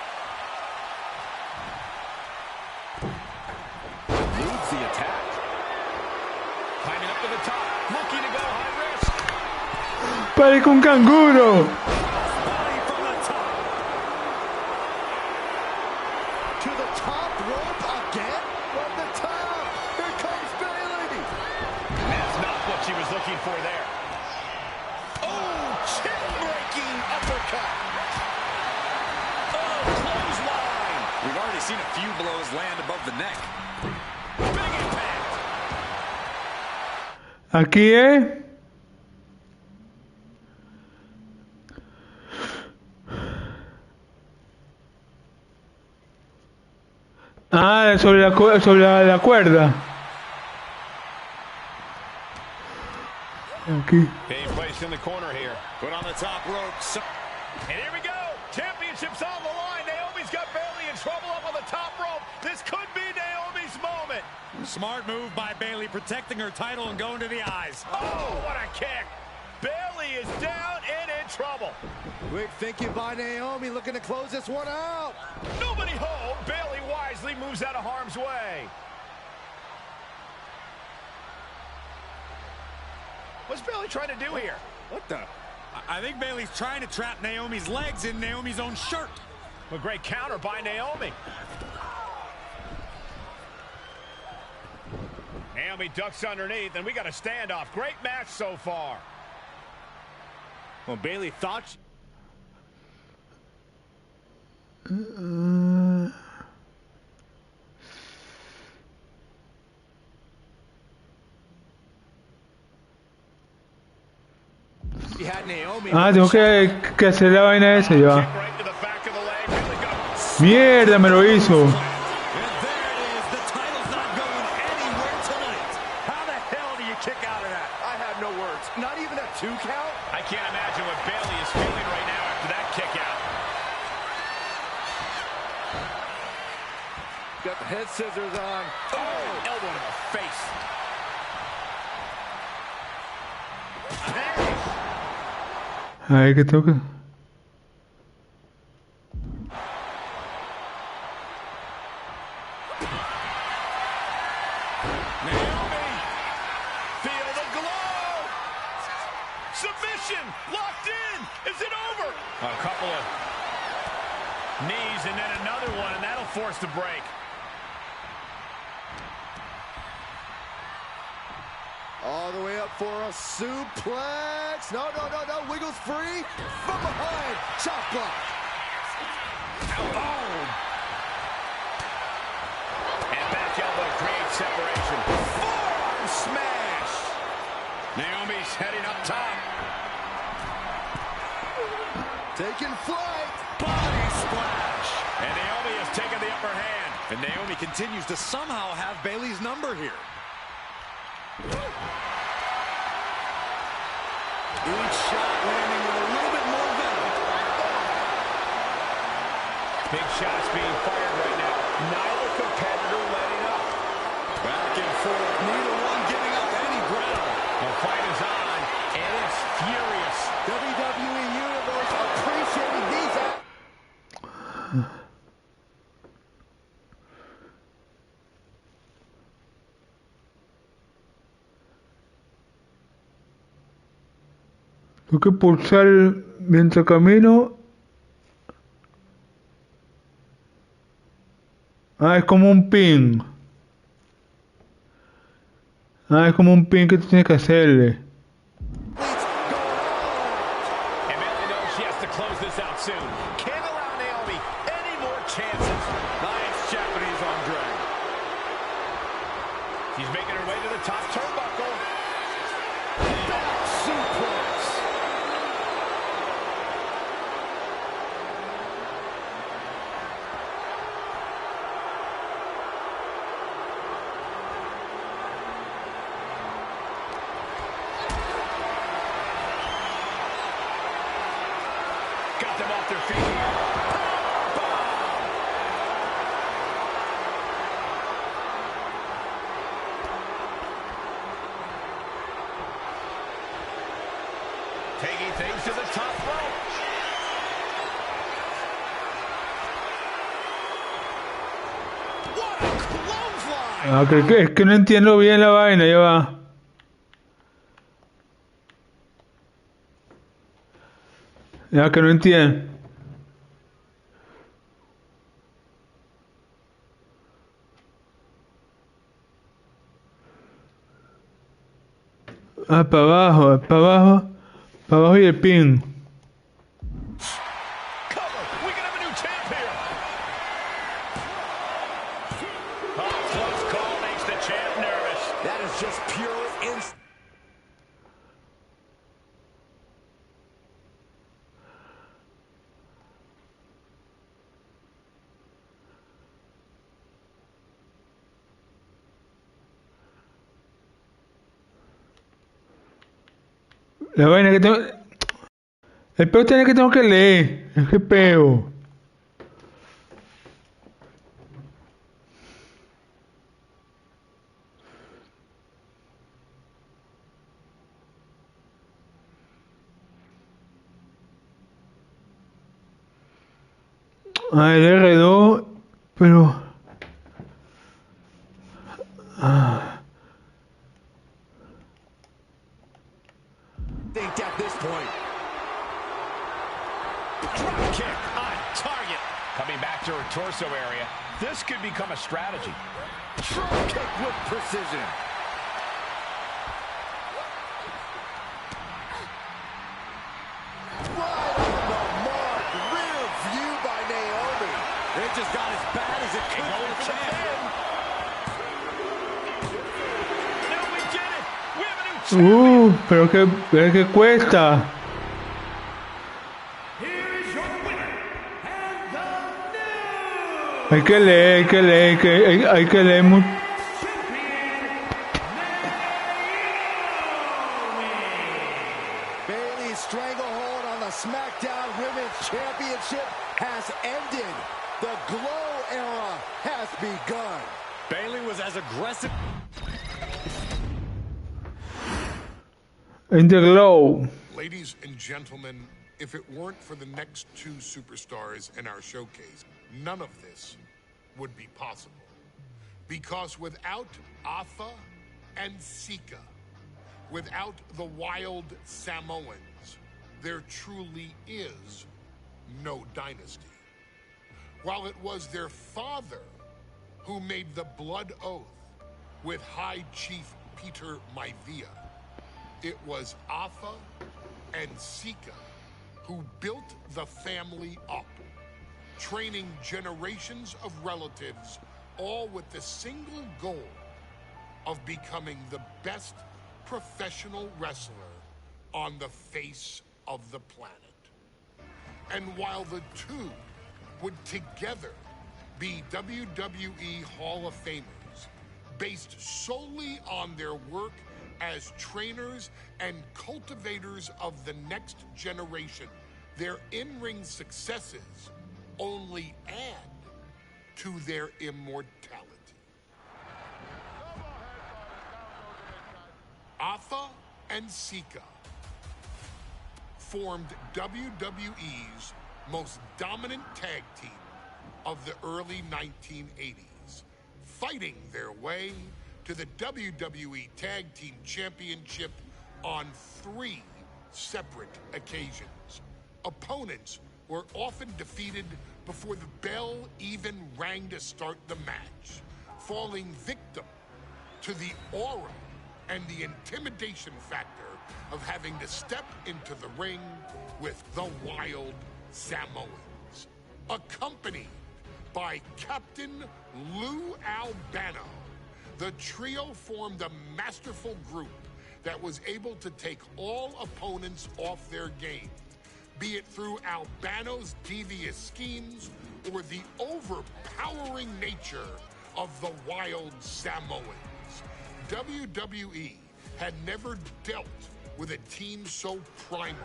Leads the attack. Climbing up to the top. Looking to go high risk. Parece un canguro. To the top rope looking for there. Oh, chin-breaking uppercut. Oh, clothesline. We've already seen a few blows land above the neck. Big impact. Aquí es. Ah, sobre la cuerda. Aquí. Being placed in the corner here. Put on the top rope. And here we go. Championship's on the line. Naomi's got Bayley in trouble up on the top rope. This could be Naomi's moment. Smart move by Bayley, protecting her title and going to the eyes. Oh, what a kick. Bayley is down and in trouble. Quick thinking by Naomi, looking to close this one out. Nobody home. Bayley wisely moves out of harm's way. What's Bayley trying to do here? What the? I think Bayley's trying to trap Naomi's legs in Naomi's own shirt. A great counter by Naomi. Naomi ducks underneath, and we got a standoff. Great match so far. Well, Bayley thought she had Naomi. Ah, tengo que hacer la vaina esa ya. Right to the back of the leg. Really good. Mierda, me lo hizo. And there it is. The title's not going anywhere tonight. How the hell do you kick out of that? I have no words. Not even a 2 count? I can't imagine what Bayley is feeling right now after that kick out. Got the head scissors on. Oh, elbow to the face. Ahí que toca. Naomi, feel the glow. Submission, locked in. Is it over? A couple of knees and then another one, and that'll force the break. All the way up for a suplex. No. Wiggles free. From behind. Chop block. Oh. And back elbow creates separation. Forearm smash. Naomi's heading up top. Taking flight. Body splash. And Naomi has taken the upper hand. And Naomi continues to somehow have Bayley's number here. Each shot landing with a little bit more venom. Big shots being fired right now. Neither competitor letting up. Back and forth. Neither one giving up any ground. The fight is on, and it's furious. WWE Universe appreciating these acts. Tengo que pulsar mientras camino. Ah, es como un pin. Ah, es como un pin que tú tienes que hacerle. And Bayley knows she has to close this out soon. Can't allow Naomi any more chances. Nice Japanese arm drag. She's making her way to the top turnbuckle. Back suplex. Got them off their feet here. Taking things to the top rope. What a clothesline! Ah, creo que es que no entiendo bien la vaina, ya va. Ya que no entiendo. Ah, para abajo, para abajo. Para abajo y el pin. Cover. We can have a new champ here. Oh, close call makes the champ nervous. That is just pure instinct. La vaina que tengo... El peo tiene que tengo que leer. Es que peo. Ah, el R2, pero... At this point. Drop kick on target. Coming back to her torso area. This could become a strategy. Drop kick with precision. Right on the mark. Rear view by Naomi. It just got as bad as it could for the champion. No, we did it. We have a new champion. Pero que cuesta. Here is your winner, and the new Hay que leer, hay que leer mucho. Bayley's stranglehold on the SmackDown Women's Championship has ended. The Glow era has begun. Bayley was as aggressive. In the glow. Ladies and gentlemen, if it weren't for the next two superstars in our showcase, none of this would be possible. Because without Afa and Sika, without the wild Samoans, there truly is no dynasty. While it was their father who made the blood oath with High Chief Peter Maivia, it was Afa and Sika who built the family up, training generations of relatives, all with the single goal of becoming the best professional wrestler on the face of the planet. And while the two would together be WWE Hall of Famers, based solely on their work as trainers and cultivators of the next generation, their in-ring successes only add to their immortality. Afa and Sika formed WWE's most dominant tag team of the early 1980s, fighting their way to the WWE Tag Team Championship on 3 separate occasions. Opponents were often defeated before the bell even rang to start the match, falling victim to the aura and the intimidation factor of having to step into the ring with the wild Samoans, accompanied by Captain Lou Albano. The trio formed a masterful group that was able to take all opponents off their game, be it through Albano's devious schemes or the overpowering nature of the wild Samoans. WWE had never dealt with a team so primal,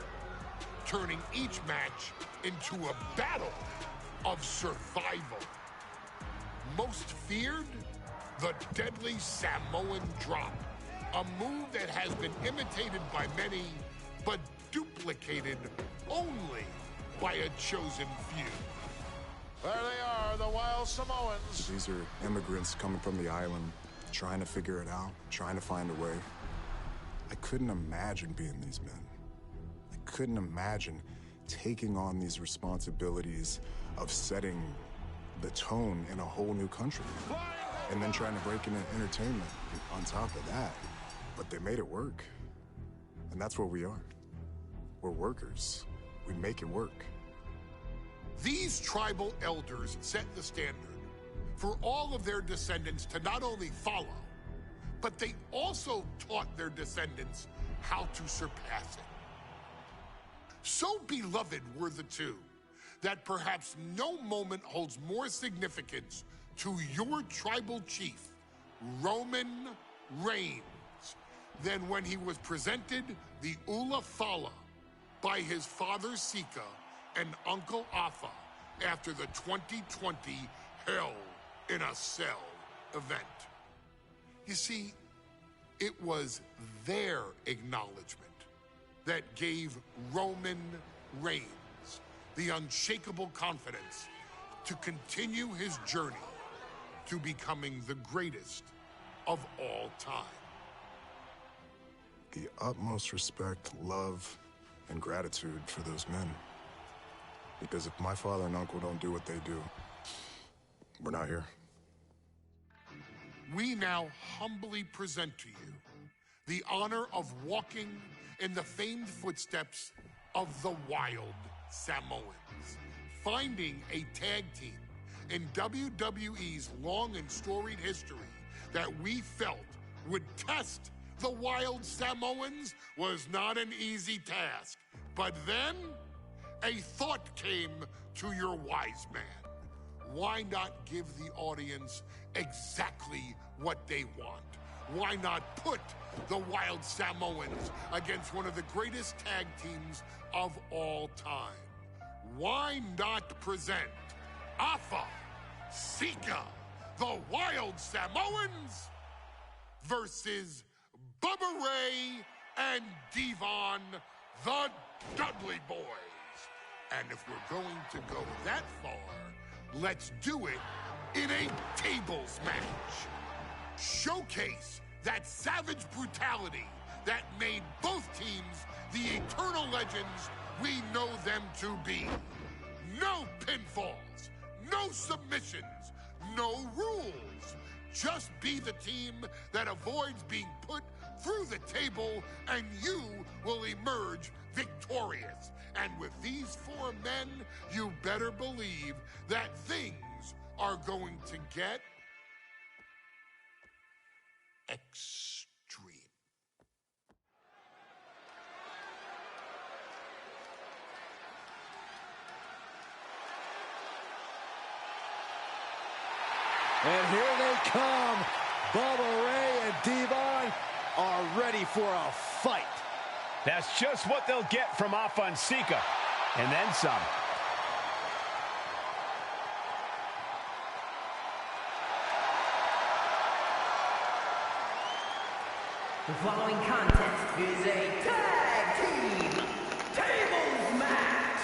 turning each match into a battle of survival. Most feared? The deadly Samoan drop, a move that has been imitated by many, but duplicated only by a chosen few. There they are, the wild Samoans. These are immigrants coming from the island, trying to figure it out, trying to find a way. I couldn't imagine being these men. I couldn't imagine taking on these responsibilities of setting the tone in a whole new country. And then trying to break into entertainment on top of that. But they made it work. And that's what we are. We're workers. We make it work. These tribal elders set the standard for all of their descendants to not only follow, but they also taught their descendants how to surpass it. So beloved were the two that perhaps no moment holds more significance to your tribal chief, Roman Reigns, than when he was presented the Ula Fala by his father Sika and Uncle Afa after the 2020 Hell in a Cell event. You see, it was their acknowledgement that gave Roman Reigns the unshakable confidence to continue his journey to becoming the greatest of all time. The utmost respect, love, and gratitude for those men. Because if my father and uncle don't do what they do, we're not here. We now humbly present to you the honor of walking in the famed footsteps of the Wild Samoans, finding a tag team in WWE's long and storied history that we felt would test the Wild Samoans was not an easy task. But then a thought came to your wise man. Why not give the audience exactly what they want? Why not put the Wild Samoans against one of the greatest tag teams of all time? Why not present Afa, Sika, the Wild Samoans versus Bubba Ray and Devon, the Dudley Boys? And if we're going to go that far, let's do it in a tables match. Showcase that savage brutality that made both teams the eternal legends we know them to be. No pinfalls, no submissions, no rules. Just be the team that avoids being put through the table, and you will emerge victorious. And with these four men, you better believe that things are going to get extreme. And here they come. Bubba Ray and Devon are ready for a fight. That's just what they'll get from Afa and Sika, and then some. The following contest is a tag team tables match.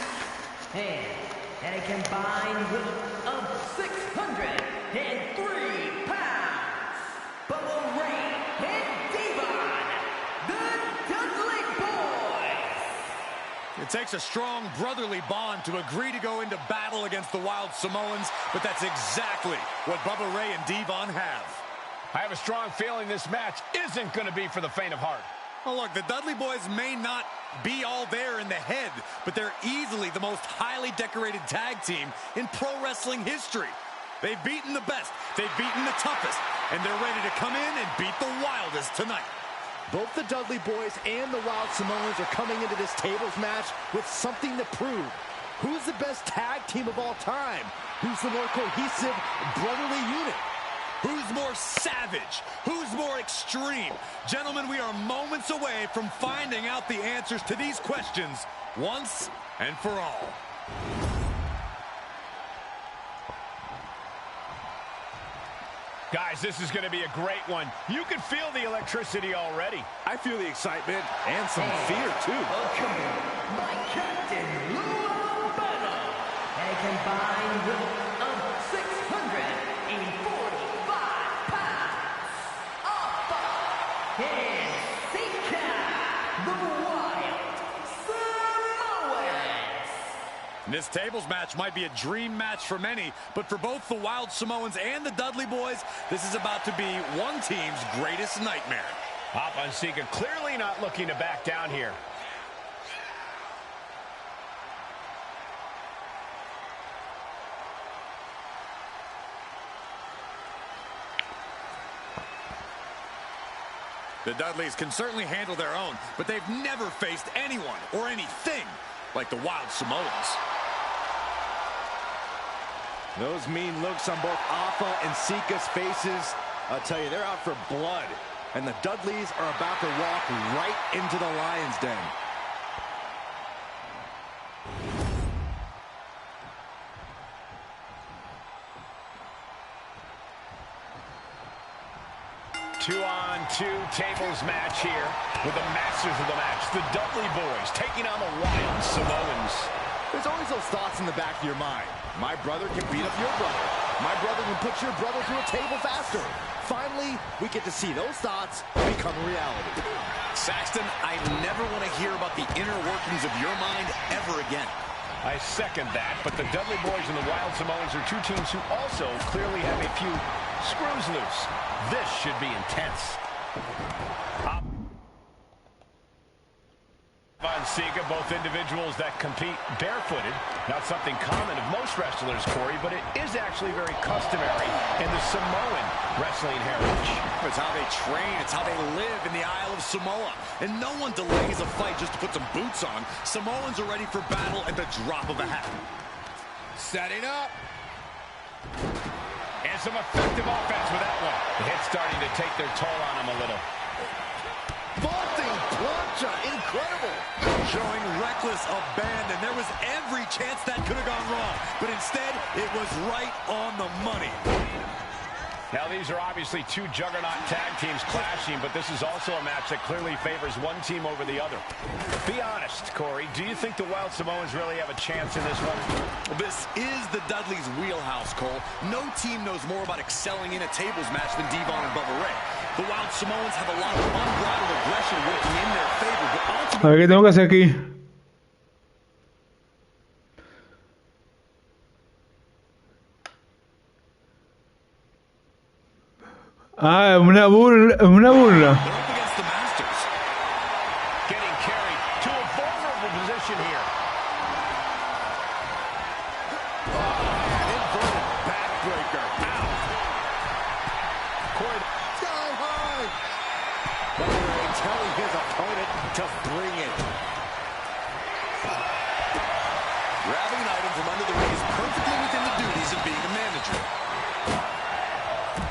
And a combined weight of 603 pounds. Bubba Ray and Devon, the Dudley Boys. It takes a strong brotherly bond to agree to go into battle against the Wild Samoans, but that's exactly what Bubba Ray and Devon have. I have a strong feeling this match isn't going to be for the faint of heart. Well, look, the Dudley Boys may not be all there in the head, but they're easily the most highly decorated tag team in pro wrestling history. They've beaten the best, they've beaten the toughest, and they're ready to come in and beat the wildest tonight. Both the Dudley Boys and the Wild Samoans are coming into this tables match with something to prove. Who's the best tag team of all time? Who's the more cohesive, brotherly unit? Who's more savage? Who's more extreme? Gentlemen, we are moments away from finding out the answers to these questions once and for all. Guys, this is going to be a great one. You can feel the electricity already. I feel the excitement and some fear, too. Welcome, my Captain Lou Albano. And a combined weight of 645 pounds. Afa and Sika, the Wild Samoans. This tables match might be a dream match for many, but for both the Wild Samoans and the Dudley Boys, this is about to be one team's greatest nightmare. Ps5 clearly not looking to back down here. The Dudleys can certainly handle their own, but they've never faced anyone or anything like the Wild Samoans. Those mean looks on both Alpha and Sika's faces, I'll tell you, they're out for blood. And the Dudleys are about to walk right into the Lion's Den. Two-on-two tables match here with the masters of the match, the Dudley Boys, taking on the Wild Samoans. There's always those thoughts in the back of your mind. My brother can beat up your brother. My brother can put your brother through a table faster. Finally, we get to see those thoughts become reality. Saxton, I never want to hear about the inner workings of your mind ever again. I second that, but the Dudley Boys and the Wild Samoans are two teams who also clearly have a few screws loose. This should be intense. Ps5, both individuals that compete barefooted. Not something common of most wrestlers, Corey, but it is actually very customary in the Samoan wrestling heritage. It's how they train. It's how they live in the Isle of Samoa. And no one delays a fight just to put some boots on. Samoans are ready for battle at the drop of a hat. Setting up. And some effective offense with that one. The hit's starting to take their toll on him a little. Vaulting plancha, incredible. Showing reckless abandon. There was every chance that could have gone wrong. But instead, it was right on the money. Now, these are obviously two juggernaut tag teams clashing, but this is also a match that clearly favors one team over the other. Be honest, Corey, do you think the Wild Samoans really have a chance in this one? This is the Dudleys' wheelhouse, Cole. No team knows more about excelling in a tables match than Devon and Bubba Ray. The Wild Samoans have a lot of unbridled aggression working in their favor, but ultimately... A ver, ¿qué tengo que hacer aquí? Ah, es una burla, es una burla. They're up against the Masters. Getting carried to a vulnerable position here. Inverted backbreaker. Ow. Corey, Sky high. Bubba Ray telling his opponent to bring it. Grabbing an item from under the ring is perfectly within the duties of being a manager.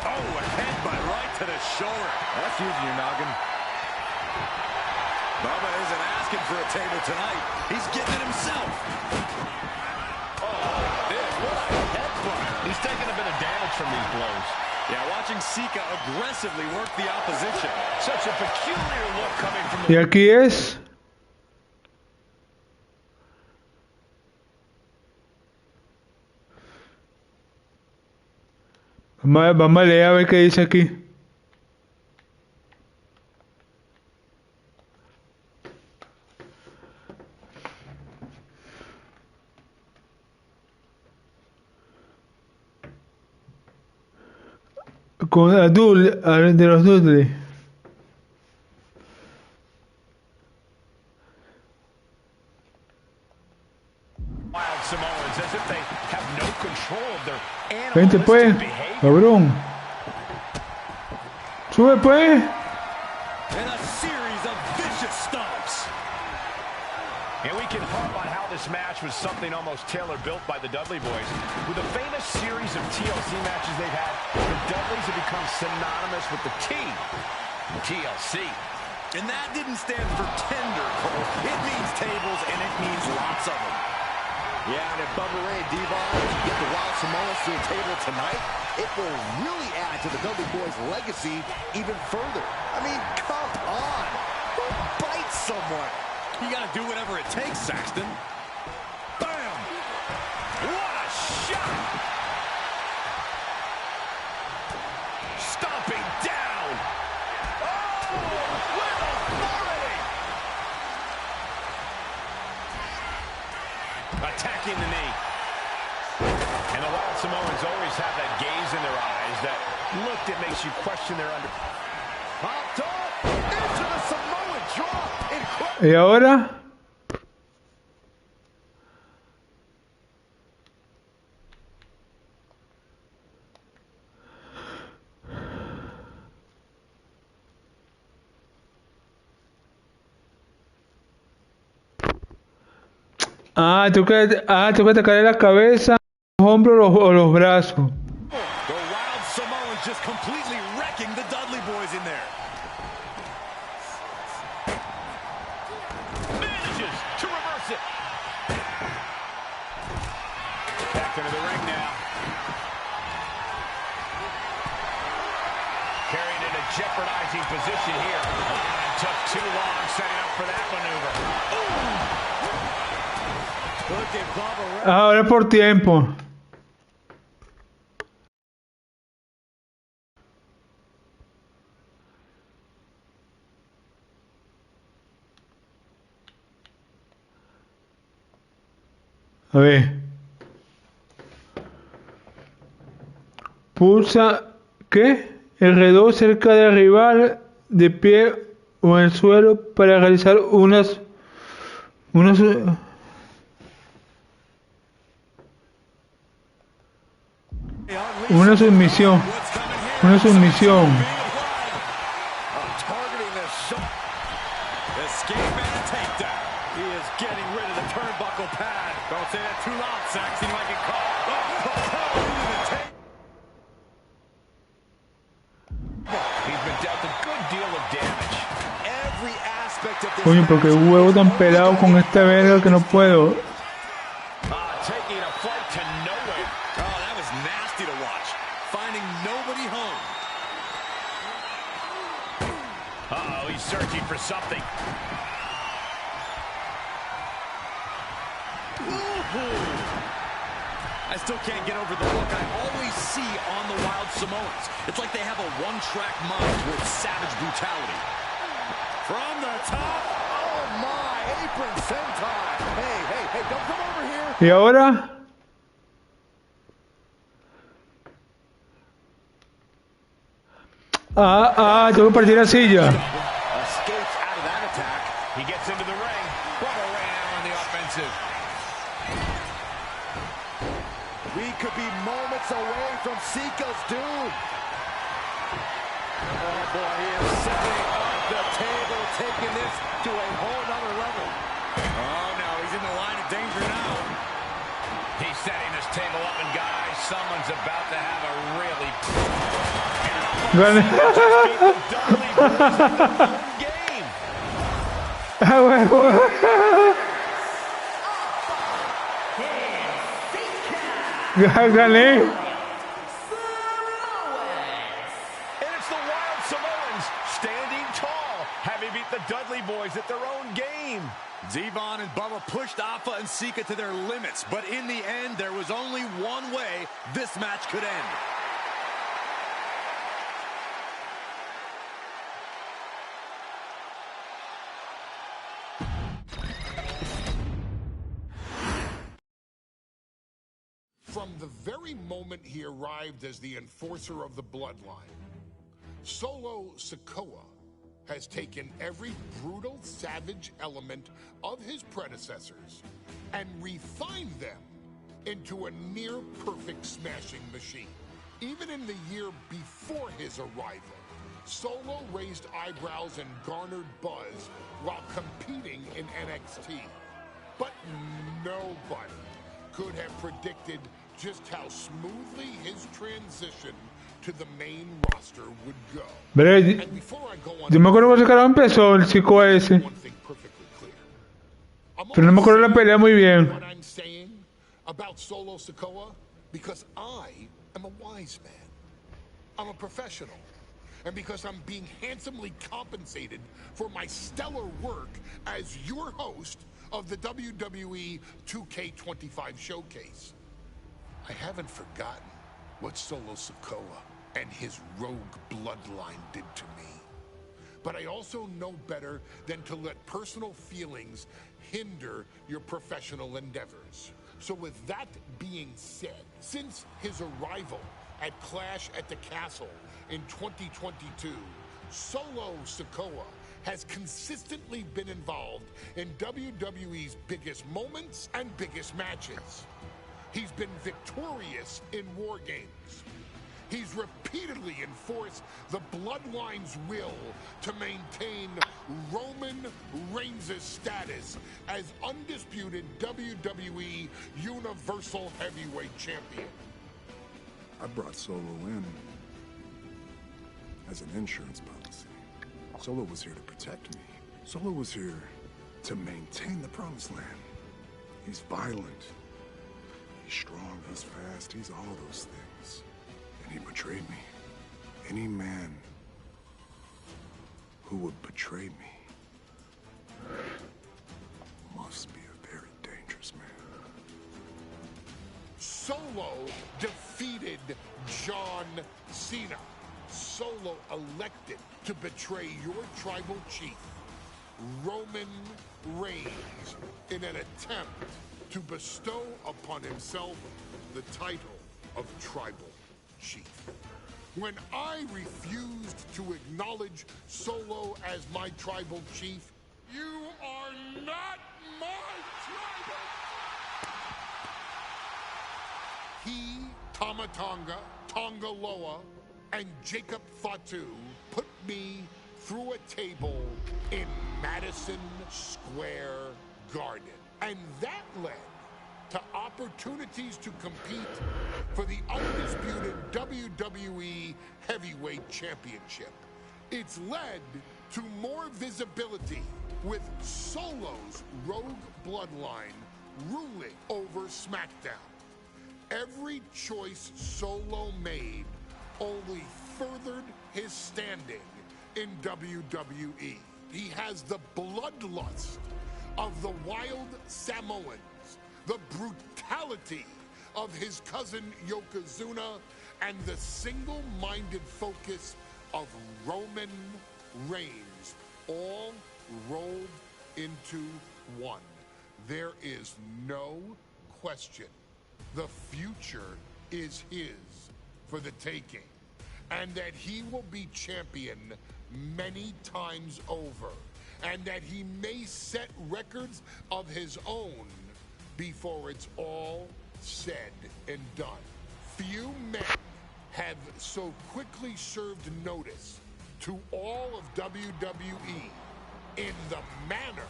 Oh, a headbutt right to the shoulder. That's using your noggin. Bubba isn't asking for a table tonight. He's getting it himself. oh, this, what a headbutt. He's taking a bit of damage from these blows. Yeah, watching Sika aggressively work the opposition. Such a peculiar look coming from Y the... aquí es... Vamos a leer a ver qué dice aquí. Con Adul, de los Dudley. Wild Samoans as if they have no control of their Vente pues, animalistic behavior. cabrón. Sube pues. And a series of vicious stomps. And we can harp on how this match was something almost tailor-built by the Dudley Boys. With a famous series of TLC matches they've had, the Dudleys have become synonymous with the T, TLC. And that didn't stand for tender, Cole. It means tables, and it means lots of them. Yeah, and if Bubba Ray and Devon get the Wild Samoans to the table tonight, it will really add to the Dudley Boys' legacy even further. I mean, come on. Who bites someone? You gotta do whatever it takes, Saxton. Bam! What a shot! Stomping down! Oh! With authority! Attacking the knee. And the Wild Samoans always have that gaze in their eyes, that look that makes you question their under... Popped up! Y ahora... tengo que atacarle la cabeza, los hombros o los brazos. The Wild Samoans just completely wrecking the Dudley Boys in there. Manages to reverse it. Back into the ring now. Carried in a jeopardizing position here. And took too long setting up for that maneuver. Ooh. Ahora por tiempo. A ver. Pulsa, ¿qué? R2 cerca del rival, de pie o en el suelo para realizar una sumisión. Una sumisión. Coño, porque huevo tan pelado con esta verga que no puedo. Searching for something. I still can't get over the look I always see on the Wild Samoans. It's like they have a one-track mind with savage brutality. From the top, oh my, apron sentai. Hey, don't come over here. ¿Y ahora? Tengo que partir la silla. He gets into the ring. Bubba Ray now on the offensive. We could be moments away from Siko's doom. Oh boy, he is setting up the table, taking this to a whole nother level. Oh no, he's in the line of danger now. He's setting this table up, and guys, someone's about to have a really Gané. And it's the Wild Samoans standing tall, having beat the Dudley Boys at their own game. Devon and Bubba pushed Alpha and Sika to their limits, but in the end, there was only one way this match could end. From the very moment he arrived as the enforcer of the Bloodline, Solo Sikoa has taken every brutal, savage element of his predecessors and refined them into a near-perfect smashing machine. Even in the year before his arrival, Solo raised eyebrows and garnered buzz while competing in NXT. But nobody could have predicted just how smoothly his transition to the main roster would go. And before I go on, yo me acuerdo que sacaron empezó el chico ese. Pero no me acuerdo la pelea muy bien. What I'm saying about Solo Sikoa, because I am a wise man. I'm a professional. And because I'm being handsomely compensated for my stellar work as your host of the WWE 2K25 showcase. I haven't forgotten what Solo Sikoa and his rogue bloodline did to me. But I also know better than to let personal feelings hinder your professional endeavors. So with that being said, since his arrival at Clash at the Castle in 2022, Solo Sikoa has consistently been involved in WWE's biggest moments and biggest matches. He's been victorious in War Games. He's repeatedly enforced the Bloodline's will to maintain Roman Reigns' status as undisputed WWE Universal Heavyweight Champion. I brought Solo in as an insurance policy. Solo was here to protect me. Solo was here to maintain the promised land. He's violent. He's strong, he's fast, he's all those things. And he betrayed me. Any man who would betray me must be a very dangerous man. Solo defeated John Cena. Solo elected to betray your tribal chief, Roman Reigns, in an attempt to bestow upon himself the title of tribal chief. When I refused to acknowledge Solo as my tribal chief, you are not my tribal. He, Tama Tonga, Tonga Loa, and Jacob Fatu put me through a table in Madison Square Garden. And that led to opportunities to compete for the undisputed WWE Heavyweight Championship. It's led to more visibility, with Solo's Rogue Bloodline ruling over SmackDown. Every choice Solo made only furthered his standing in WWE. He has the bloodlust of the wild Samoans, the brutality of his cousin Yokozuna, and the single-minded focus of Roman Reigns, all rolled into one. There is no question. The future is his for the taking, and that he will be champion many times over, and that he may set records of his own before it's all said and done. Few men have so quickly served notice to all of WWE in the manner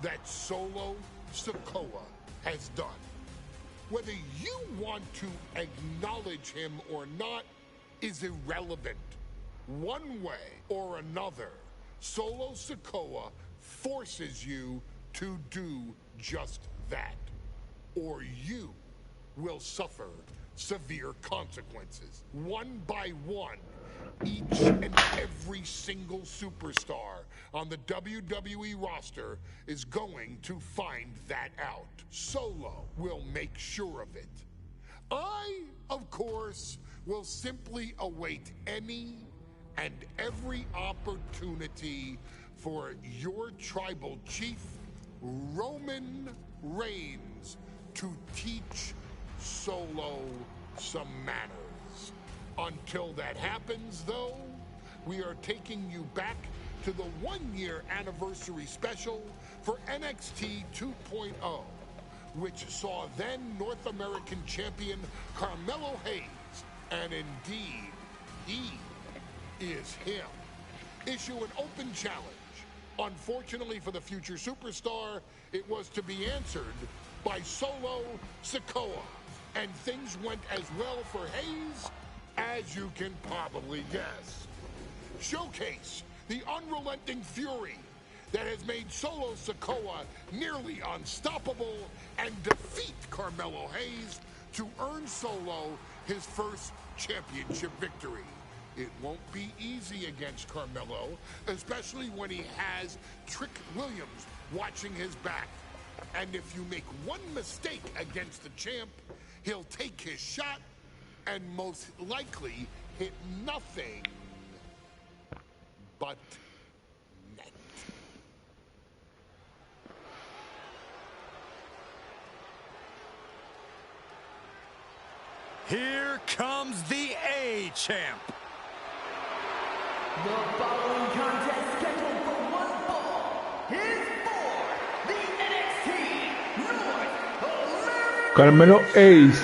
that Solo Sikoa has done. Whether you want to acknowledge him or not is irrelevant. One way or another, Solo Sikoa forces you to do just that, or you will suffer severe consequences. One by one, each and every single superstar on the WWE roster is going to find that out. Solo will make sure of it. I, of course, will simply await any and every opportunity for your tribal chief, Roman Reigns, to teach Solo some manners. Until that happens, though, we are taking you back to the one-year anniversary special for NXT 2.0, which saw then North American champion Carmelo Hayes, and indeed, he is him, issue an open challenge. Unfortunately for the future superstar, it was to be answered by Solo Sikoa, and things went as well for Hayes as you can probably guess. Showcase the unrelenting fury that has made Solo Sikoa nearly unstoppable, and defeat Carmelo Hayes to earn Solo his first championship victory. It won't be easy against Carmelo, especially when he has Trick Williams watching his back. And if you make one mistake against the champ, he'll take his shot and most likely hit nothing but net. Here comes the A-Champ. The following contest scheduled for one Carmelo Hayes.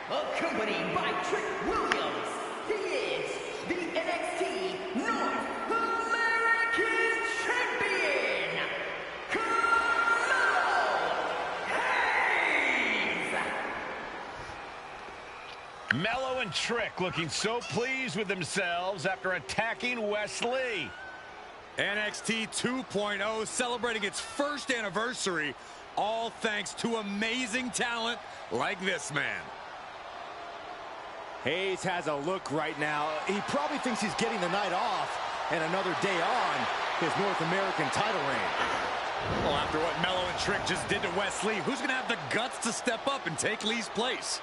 Accompanied by Trick Williams, he is the NXT North American Champion, Carmelo Hayes. Mello and Trick looking so pleased with themselves after attacking Wes Lee. NXT 2.0 celebrating its first anniversary, all thanks to amazing talent like this man. Hayes has a look right now. He probably thinks he's getting the night off and another day on his North American title reign. Well, after what Mello and Trick just did to Wes Lee, who's going to have the guts to step up and take Lee's place?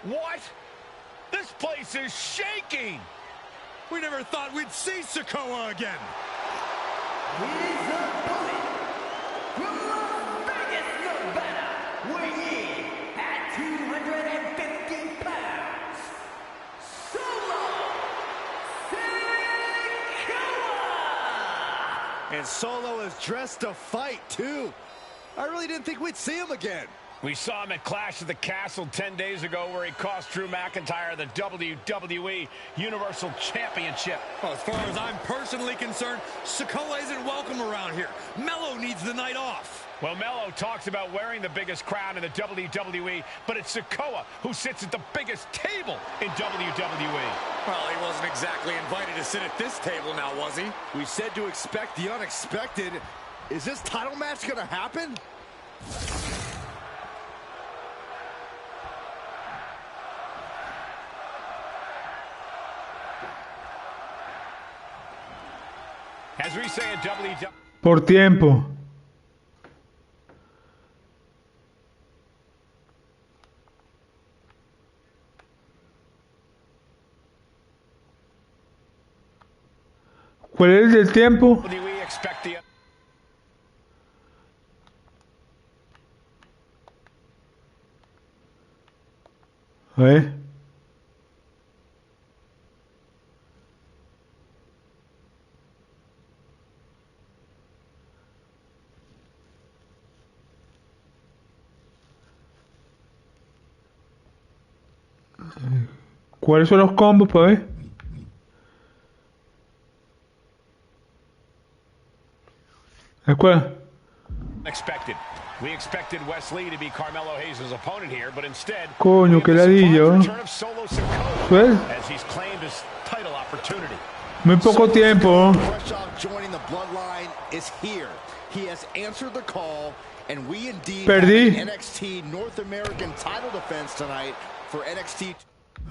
What? This place is shaking! We never thought we'd see Sikoa again. His opponent from Las Vegas, Nevada, weighing in at 250 pounds, Solo Sikoa! And Solo is dressed to fight, too. I really didn't think we'd see him again. We saw him at Clash of the Castle 10 days ago where he cost Drew McIntyre the WWE Universal Championship. Well, as far as I'm personally concerned, Sikoa isn't welcome around here. Mello needs the night off. Well, Mello talks about wearing the biggest crown in the WWE, but it's Sikoa who sits at the biggest table in WWE. Well, he wasn't exactly invited to sit at this table now, was he? We said to expect the unexpected. Is this title match going to happen? As we say in WWE... Por tiempo. ¿Cuál es el tiempo? We expect the... A ver. ¿Cuáles son los combos, pues? ¿Cuál? Expected. We expected Wes Lee to be Carmelo Hayes' opponent here, but instead, coño, qué ladillo. Pues, as he's claimed his title opportunity. Muy poco tiempo. Joining the Bloodline is here. He has answered the call, and we indeed Perdí. have an NXT North American title defense tonight for NXT.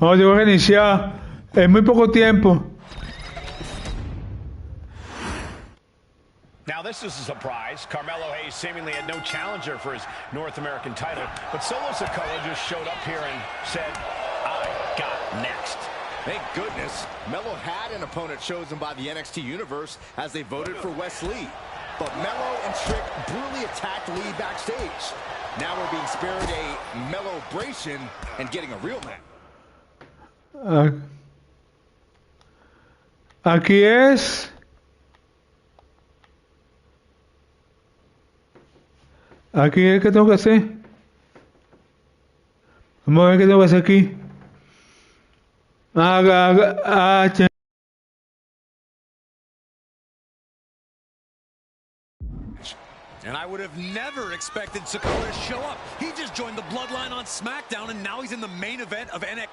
No, tengo que iniciar. Es muy poco tiempo. Now this is a surprise. Carmelo Hayes seemingly had no challenger for his North American title, but Solo Sikoa just showed up here and said, I got next. Thank goodness. Mello had an opponent chosen by the NXT Universe as they voted for Wes Lee. But Mello and Trick brutally attacked Lee backstage. Now we're being spared a Mello-bration and getting a real match. Aquí es. Aquí es que tengo que hacer. Vamos a ver qué tengo que hacer aquí. And I would have never expected Sikoa to show up. He just joined the Bloodline on SmackDown, and now he's in the main event of NXT.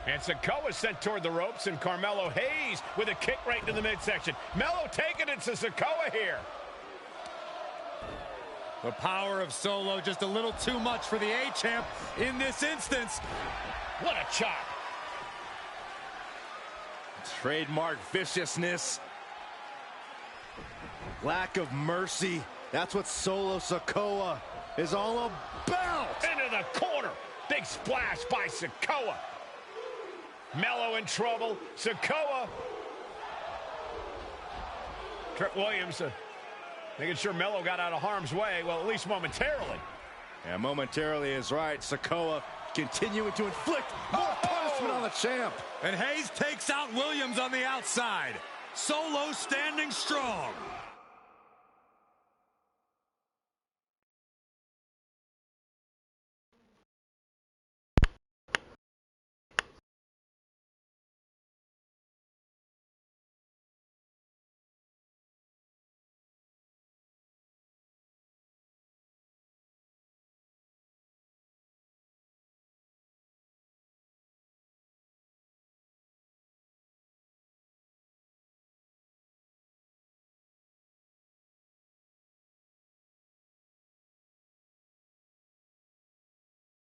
And Sikoa sent toward the ropes, and Carmelo Hayes with a kick right into the midsection. Mello taking it to Sikoa here. The power of Solo just a little too much for the A-Champ in this instance. What a chop. Trademark viciousness. Lack of mercy. That's what Solo Sikoa is all about. Into the corner. Big splash by Sikoa. Mello in trouble. Sikoa. Trick Williams making sure Mello got out of harm's way. Well, at least momentarily. And momentarily is right. Sikoa continuing to inflict more punishment on the champ. And Hayes takes out Williams on the outside. Solo standing strong.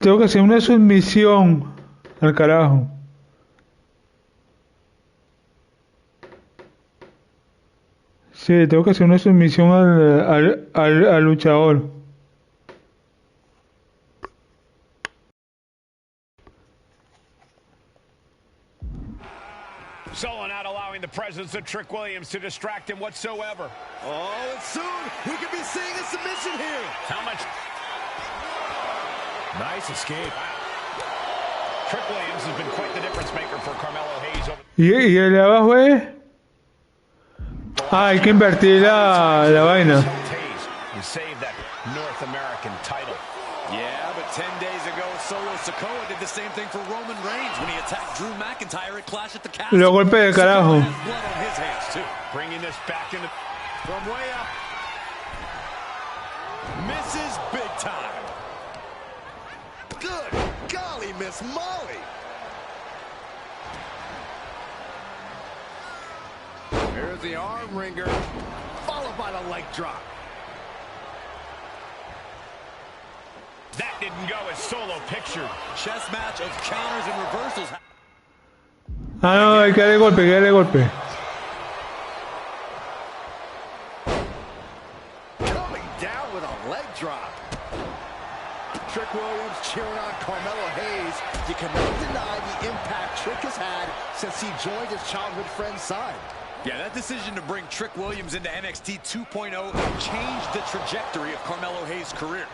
Tengo que hacer una submisión al carajo. Sí, tengo que hacer una submisión al luchador. Solo not allowing the presence of Trick Williams to distract him whatsoever. Oh, and soon we could be seeing a submission here. How much? Nice escape. Trick Williams has been quite the difference maker for Carmelo Hayes. ¿Y el de abajo es? Ah, hay que invertir la vaina. You saved that North American title. Yeah, but 10 days ago, Solo Sikoa did the same thing for Roman Reigns when he attacked Drew McIntyre at Clash at the Castle. Lo golpe de carajo. Sikoa has blood on his hands, too. Bringing this back into... From way up. Misses big time. Good golly, Miss Molly. Here's the arm wringer, followed by the leg drop. That didn't go as Solo pictured. Chess match of counters and reversals. Ah, no, hay que darle golpe, Coming down with a leg drop. Trick Williams cheering on Carmelo Hayes. You cannot deny the impact Trick has had since he joined his childhood friend's side. Yeah, that decision to bring Trick Williams into NXT 2.0 changed the trajectory of Carmelo Hayes' career.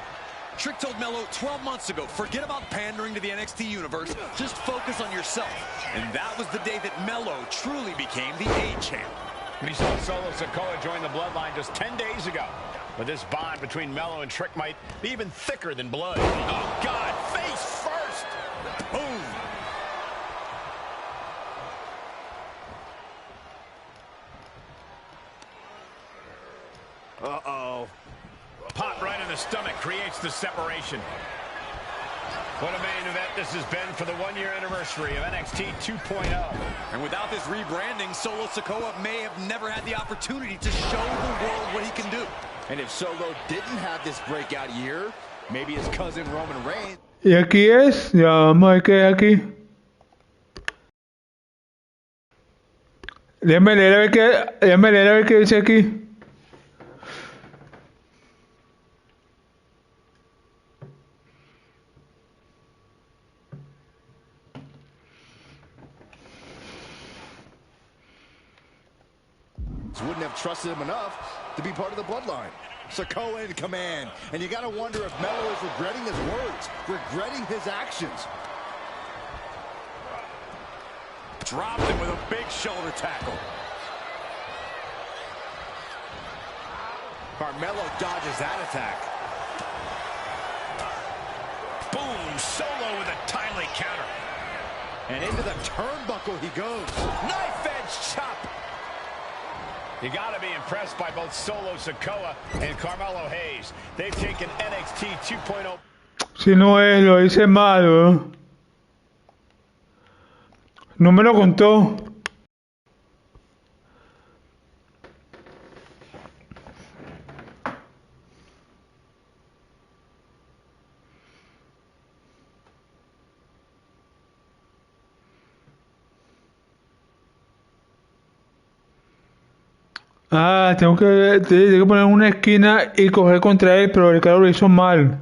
Trick told Melo 12 months ago, forget about pandering to the NXT universe, just focus on yourself. And that was the day that Melo truly became the A-champ. We saw Solo Sikoa join the Bloodline just 10 days ago. But this bond between Melo and Trick might be even thicker than blood. Oh, God, face first! Boom! Uh-oh. Pop right in the stomach creates the separation. What a main event this has been for the one-year anniversary of NXT 2.0. And without this rebranding, Solo Sikoa may have never had the opportunity to show the world what he can do. And if Solo didn't have this breakout year, maybe his cousin Roman Reigns. ¿Y aquí es? Ya vamos a ver qué es aquí. Déjame leer a ver qué dice aquí. Wouldn't have trusted him enough to be part of the Bloodline. Sikoa in command, and you gotta wonder if Melo is regretting his words, regretting his actions. Dropped him with a big shoulder tackle. Carmelo dodges that attack. Boom, Solo with a timely counter. And into the turnbuckle he goes. Knife edge chop. You got to be impressed by both Solo Sikoa and Carmelo Hayes. They've taken NXT 2.0. Si no es, lo hice mal, no me lo contó. Ah, tengo que poner una esquina y coger contra él, pero el cara lo hizo mal.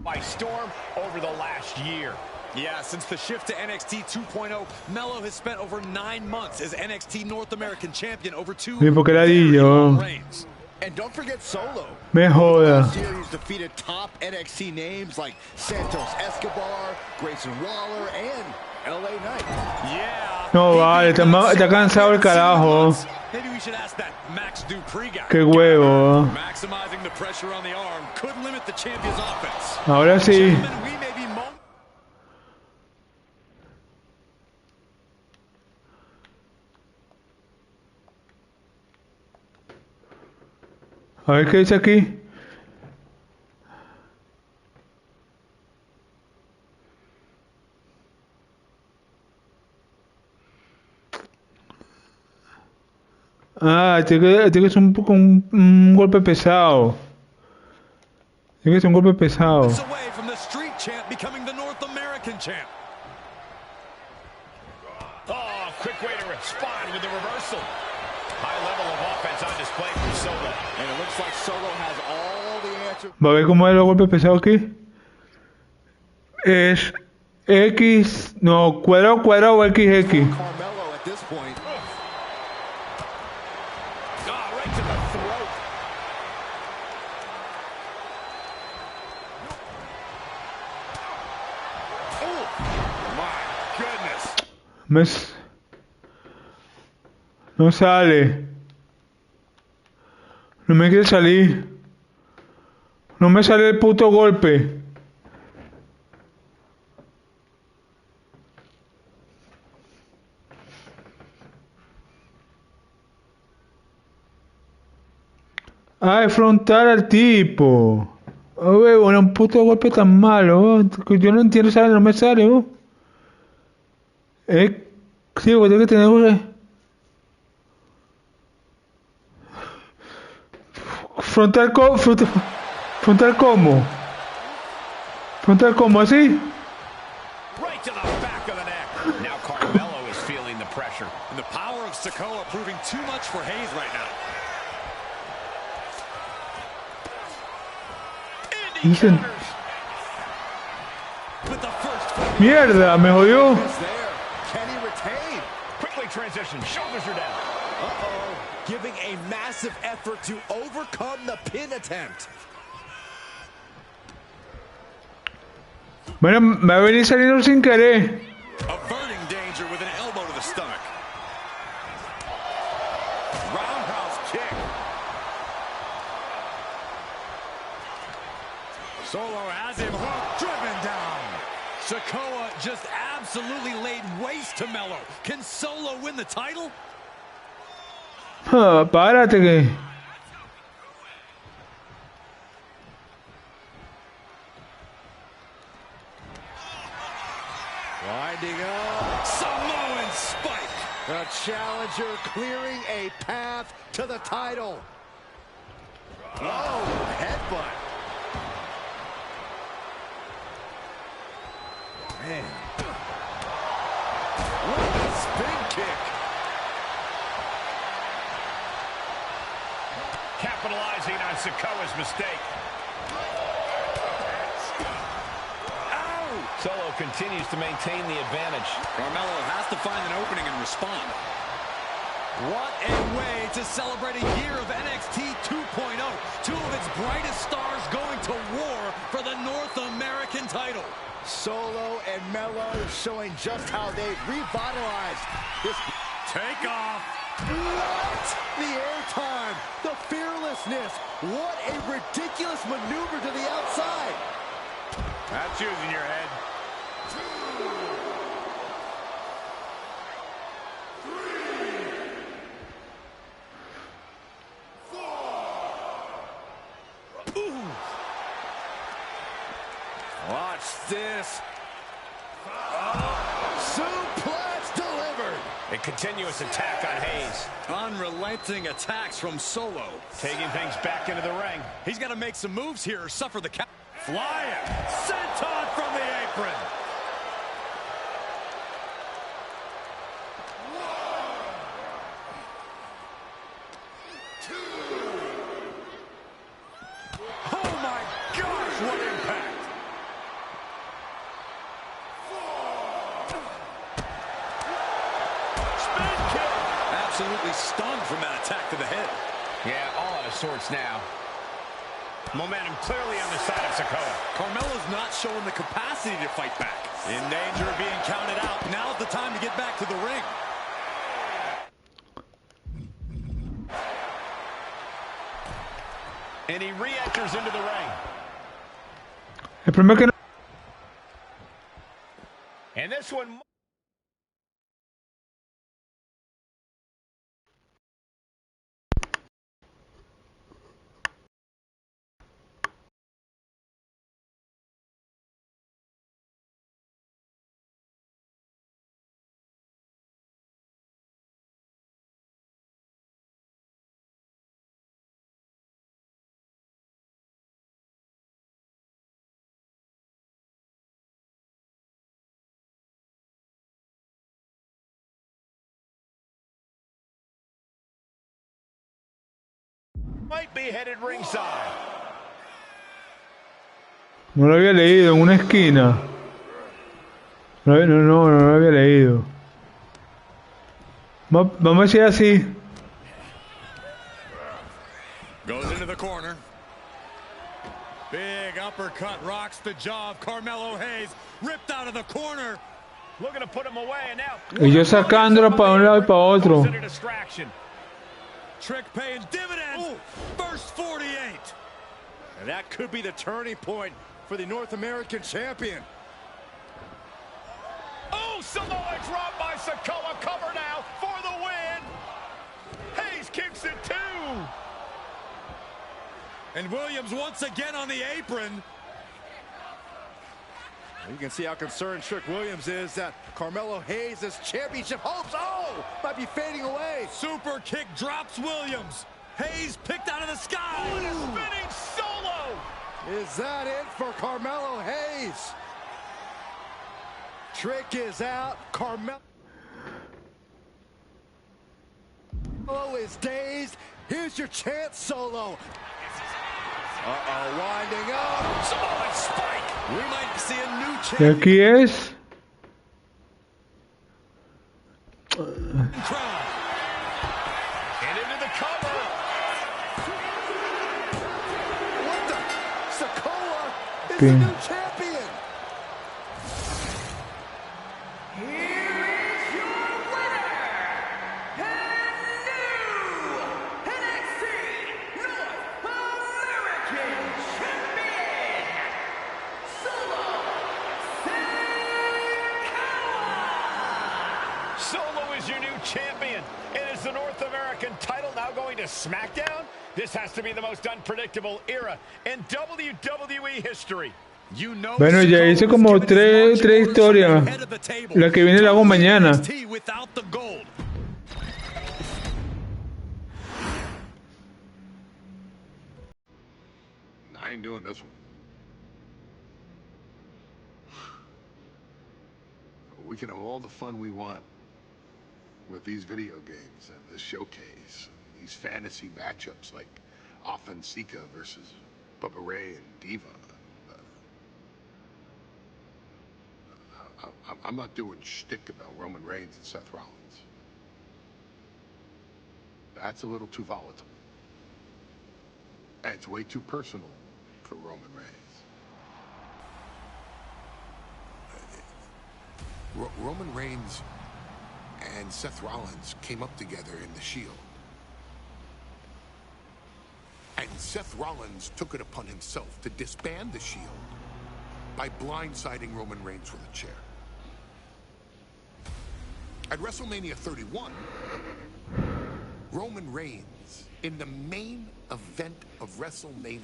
By storm over the last year. Yeah, since the shift to NXT 2.0, Melo has spent over 9 months as NXT North American Champion over 2 Sí, porque ladillo. reigns. And don't forget Solo. Me joda. Last year, he's defeated top NXT names like Santos Escobar, Grayson Waller, and LA Knight. Yeah. No vale, está cansado el carajo. Maybe we should ask that Max Dupree guy. Qué huevo. Maximizing the pressure on the arm could limit the champion's offense. Ahora sí. Gentlemen, we may be A ver qué dice aquí. Ah, tiene que ser un poco un golpe pesado. Tiene que ser un golpe pesado. away from the street champ becoming the North American champ. Oh, quick way to respond with the reversal. High level of offense on display from Solo. And it looks like Solo has all the answers. Va a ver cómo es el golpe pesado aquí. Es X, no, cuadrado, cuadrado o XX. Carmelo at this point. Oh, right to the throat. Oh, my goodness. No sale. No me quiere salir. No me sale el puto golpe. Ah, es frontal al tipo. Oh, bueno, un puto golpe tan malo. Que yo no entiendo, ¿sabes? No me sale. Sí, porque tengo que tener... Frontal como. Frontal como, así. Right to the back of the neck. Now Carmelo is feeling the pressure. And the power of Sikoa proving too much for Hayes right now. Dicen, With the first mierda, me jodió. Is there. Can he retain? Quickly transition. Shoulders are down. Uh-oh. Giving a massive effort to overcome the pin attempt. Bueno, me va a venir saliendo sin querer. averting danger with an elbow to the stomach. Roundhouse kick. Solo has him hooked, driven down. Sikoa just absolutely laid waste to Melo. Can Solo win the title? Párate que... Winding up. Samoan spike. The challenger clearing a path to the title. Oh, headbutt. Man. What a spin kick. Capitalizing on Sikoa's mistake. Solo continues to maintain the advantage. Carmelo has to find an opening and respond. What a way to celebrate a year of NXT 2.0. Two of its brightest stars going to war for the North American title. Solo and Melo showing just how they've revitalized this. Take off. What? The airtime, the fearlessness. What a ridiculous maneuver to the outside. That's using your head. 2, 3, 4. Ooh. Watch this. Suplex delivered. A continuous attack on Hayes. Unrelenting attacks from Solo. Taking things back into the ring. He's got to make some moves here or suffer the count. Flying. Senton from the apron. Oh my gosh, what impact! Spin kick! Absolutely stunned from that attack to the head. Yeah, all out of sorts now. Momentum clearly on the side of Sikoa. Carmelo's not showing the capacity to fight back. In danger of being counted out. Now's the time to get back to the ring. And he re-enters into the ring. El problema es que no... And this one... might be headed ringside. No lo había leído en una esquina. No lo había leído. Vamos a decir así. Goes into the corner. Big uppercut rocks the jaw of Carmelo Hayes. Ripped out of the corner. Looking to put him away, and now... Y yo sacándolo para un lado y para otro. Trick paying dividends. Ooh, first 48. And that could be the turning point for the North American champion. Oh, Samoa drop by Sikoa. Cover now for the win. Hayes kicks it too. And Williams once again on the apron. You can see how concerned Trick Williams is that Carmelo Hayes' championship hopes, might be fading away. Super kick drops Williams. Hayes picked out of the sky. Oh, and a spinning solo. Is that it for Carmelo Hayes? Trick is out. Carmelo is dazed. Here's your chance, Solo. Winding up. Samoan spike. We might see a new ¿Y champion. aquí es? And into the cover. What the? Sikoa is Okay. the new champion. Here is your winner, and new NXT North American Champion, Solo Sikoa. Solo is your new champion. And is the North American title now going to SmackDown? This has to be the most unpredictable era in WWE history. You know Bueno, ya hice como tres historias. La que viene la hago mañana. Without the gold. I ain't doing this one. We can have all the fun we want with these video games and this showcase, these fantasy matchups like Offensica versus Bubba Ray and Diva. I'm not doing shtick about Roman Reigns and Seth Rollins. That's a little too volatile. And it's way too personal for Roman Reigns. Roman Reigns and Seth Rollins came up together in the Shield. And Seth Rollins took it upon himself to disband the Shield by blindsiding Roman Reigns with a chair. At WrestleMania 31, Roman Reigns, in the main event of WrestleMania,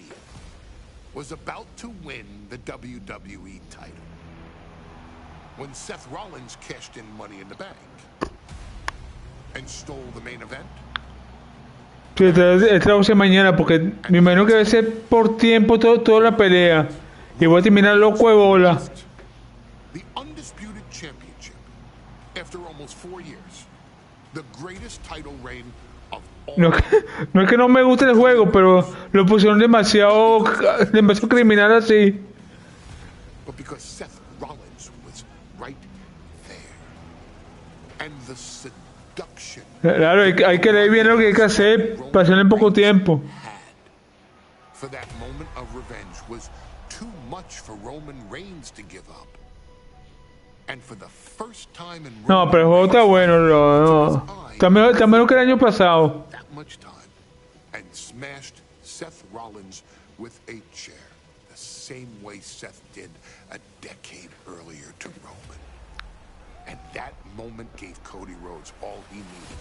was about to win the WWE title when Seth Rollins cashed in Money in the Bank and stole the main event. Sí, traduce mañana porque me imagino que debe ser por tiempo toda la pelea. Y voy a terminar loco de bola. The undisputed championship after almost 4 years. The greatest title reign of all. No es que no me guste el juego, pero lo pusieron demasiado criminal así. But because Seth Rollins was right there. And the production Claro, hay que leer bien lo que hay que hacer para hacerlo en poco tiempo. for that moment of revenge was too much for Roman Reigns to give up. And for the first time in No, pero el juego está bueno, no. Está mejor que el año pasado. that much time and smashed Seth Rollins with a chair, the same way Seth did a decade earlier to Roman. And that moment gave Cody Rhodes all he needed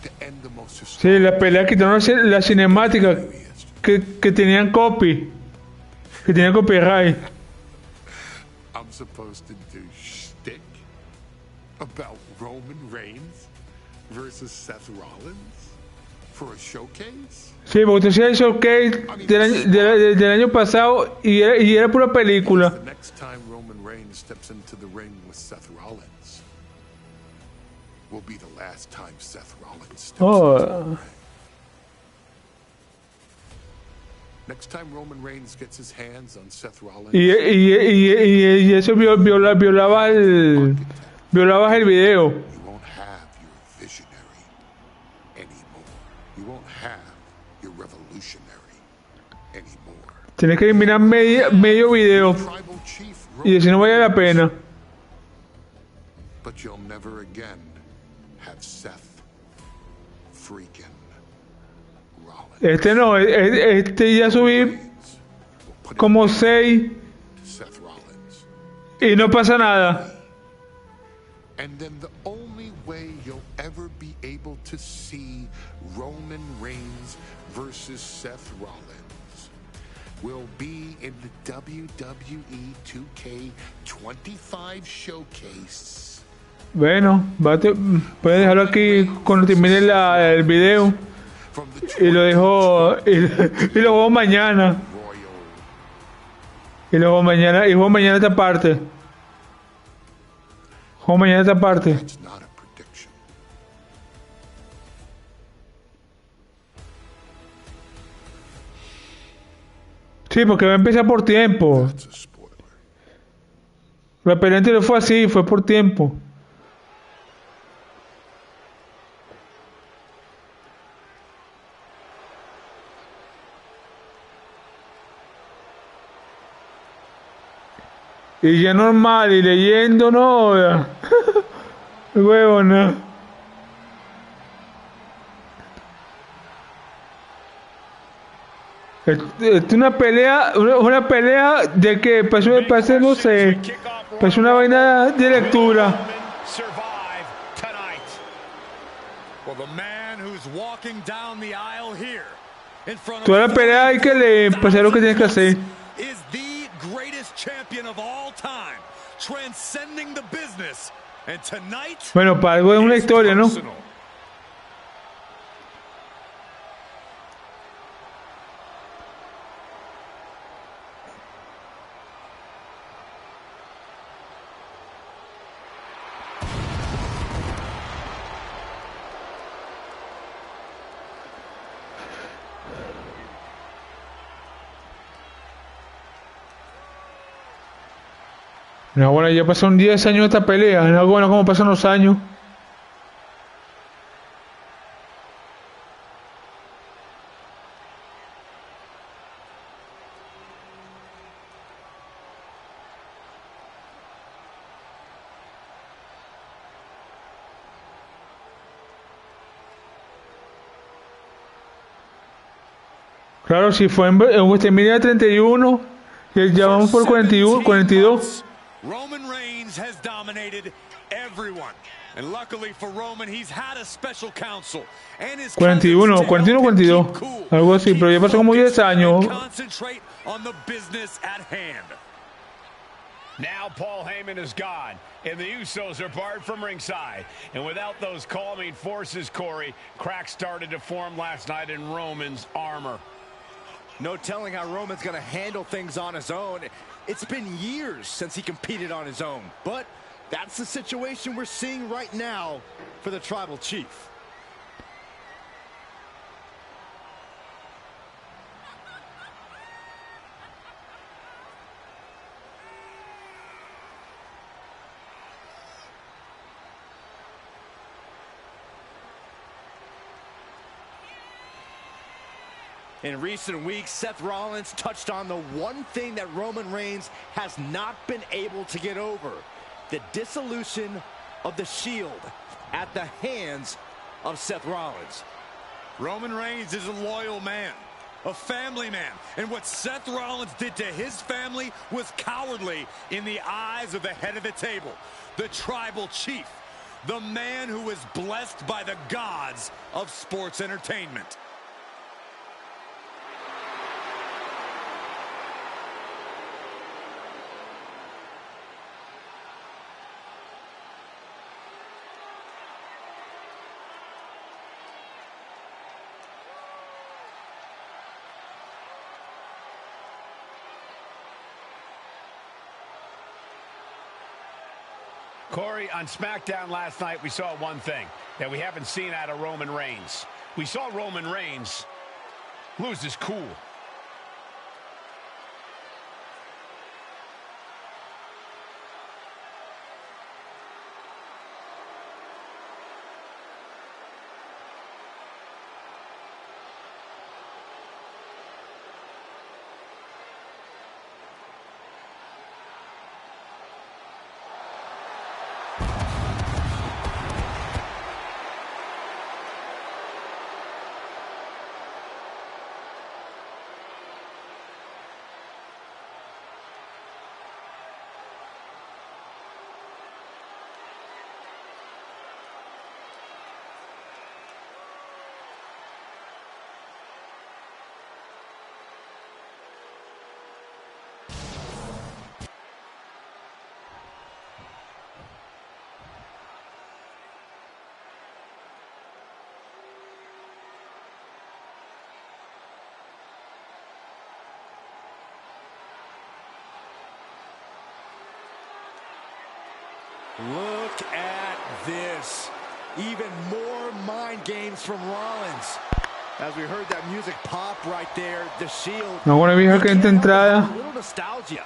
to end the most Sí, la pelea quitaron la cinemática que tenían copyright. I'm supposed to do shtick about Roman Reigns versus Seth Rollins for a showcase? Sí, porque usted hacía el showcase del año pasado y era pura película. The next time Roman Reigns steps into the ring with Seth Rollins will be the last time Seth Rollins steps into the ring. Next time Roman Reigns gets his hands on Seth Rollins, Y eso violaba el video. you won't have your visionary anymore. You won't have your revolutionary anymore. Tienes que eliminar medio video Tribal Chief y decir no vale la pena. But you'll never again have Seth freaking Rollins. Este ya subí como 6 Seth Rollins. y no pasa nada. And then the only way you'll ever be able to see Roman Reigns versus Seth Rollins will be in the WWE 2K25 showcase. Bueno, puedes dejarlo aquí cuando termine el video From the y lo dejo y lo juego mañana. Royal. Y juego mañana esta parte. Juego mañana esta parte. It's not a prediction. Sí, porque va a empezar por tiempo. It's a spoiler. La pelea anterior fue así, fue por tiempo. Y ya normal, y leyendo, no. Huevo, no. Es una pelea de que parece no sé, parece una vaina de lectura. Well, the man who's walking down the aisle here in front of Toda la pelea hay que leer, para hacer lo que tienes que hacer. is the greatest champion of all time, transcending the business. And tonight, Bueno, para algo es una is historia, ¿no? personal. No, bueno, ya pasaron 10 años de esta pelea. No, bueno, ¿cómo pasan los años? Claro, si fue en WrestleMania 31, ya vamos por 41, 42. Roman Reigns has dominated everyone. And luckily for Roman, he's had a special counsel. And his 41, 41, 42. Algo así, pero ya pasó como 10 años. Concentrate on the business at hand. Now Paul Heyman is gone, and the Usos are barred from ringside. And without those calming forces, Corey, cracks started to form last night in Roman's armor. No telling how Roman's going to handle things on his own. It's been years since he competed on his own. But that's the situation we're seeing right now for the Tribal Chief. In recent weeks, Seth Rollins touched on the one thing that Roman Reigns has not been able to get over: the dissolution of the Shield at the hands of Seth Rollins. Roman Reigns is a loyal man, a family man, and what Seth Rollins did to his family was cowardly in the eyes of the head of the table, the tribal chief, the man who was blessed by the gods of sports entertainment. Corey, on SmackDown last night, we saw one thing that we haven't seen out of Roman Reigns. We saw Roman Reigns lose his cool. Look at this. Even more mind games from Rollins. As we heard that music pop right there, the Shield. No, bueno, vieja que entrada. A little nostalgia.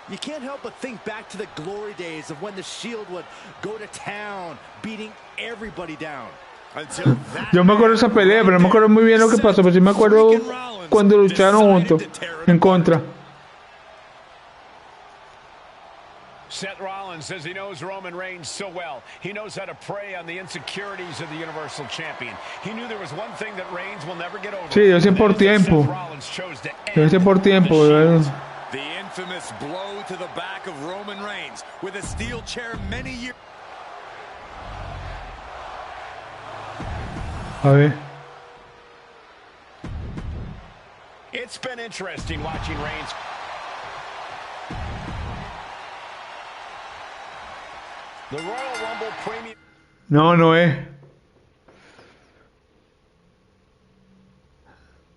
You can't help but think back to the glory days of when the Shield would go to town, beating everybody down. Yo me acuerdo de esa pelea, pero no me acuerdo muy bien lo que pasó, pero sí me acuerdo cuando lucharon juntos, en contra. Seth Rollins says he knows Roman Reigns so well. He knows how to prey on the insecurities of the Universal Champion. He knew there was one thing that Reigns will never get over. Sí, yo sé por tiempo. Yo sé por tiempo, ¿verdad? The infamous blow to the back of Roman Reigns with a steel chair many years. A ver. It's been interesting watching Reigns. The Royal Rumble Premium. No, no es.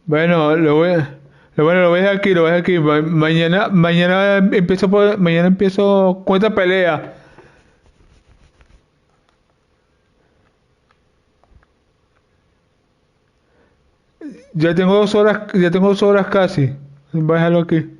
Bueno, lo voy a dejar aquí, lo voy a dejar aquí. Mañana empiezo con esta pelea. Ya tengo 2 horas casi. Voy a dejarlo aquí.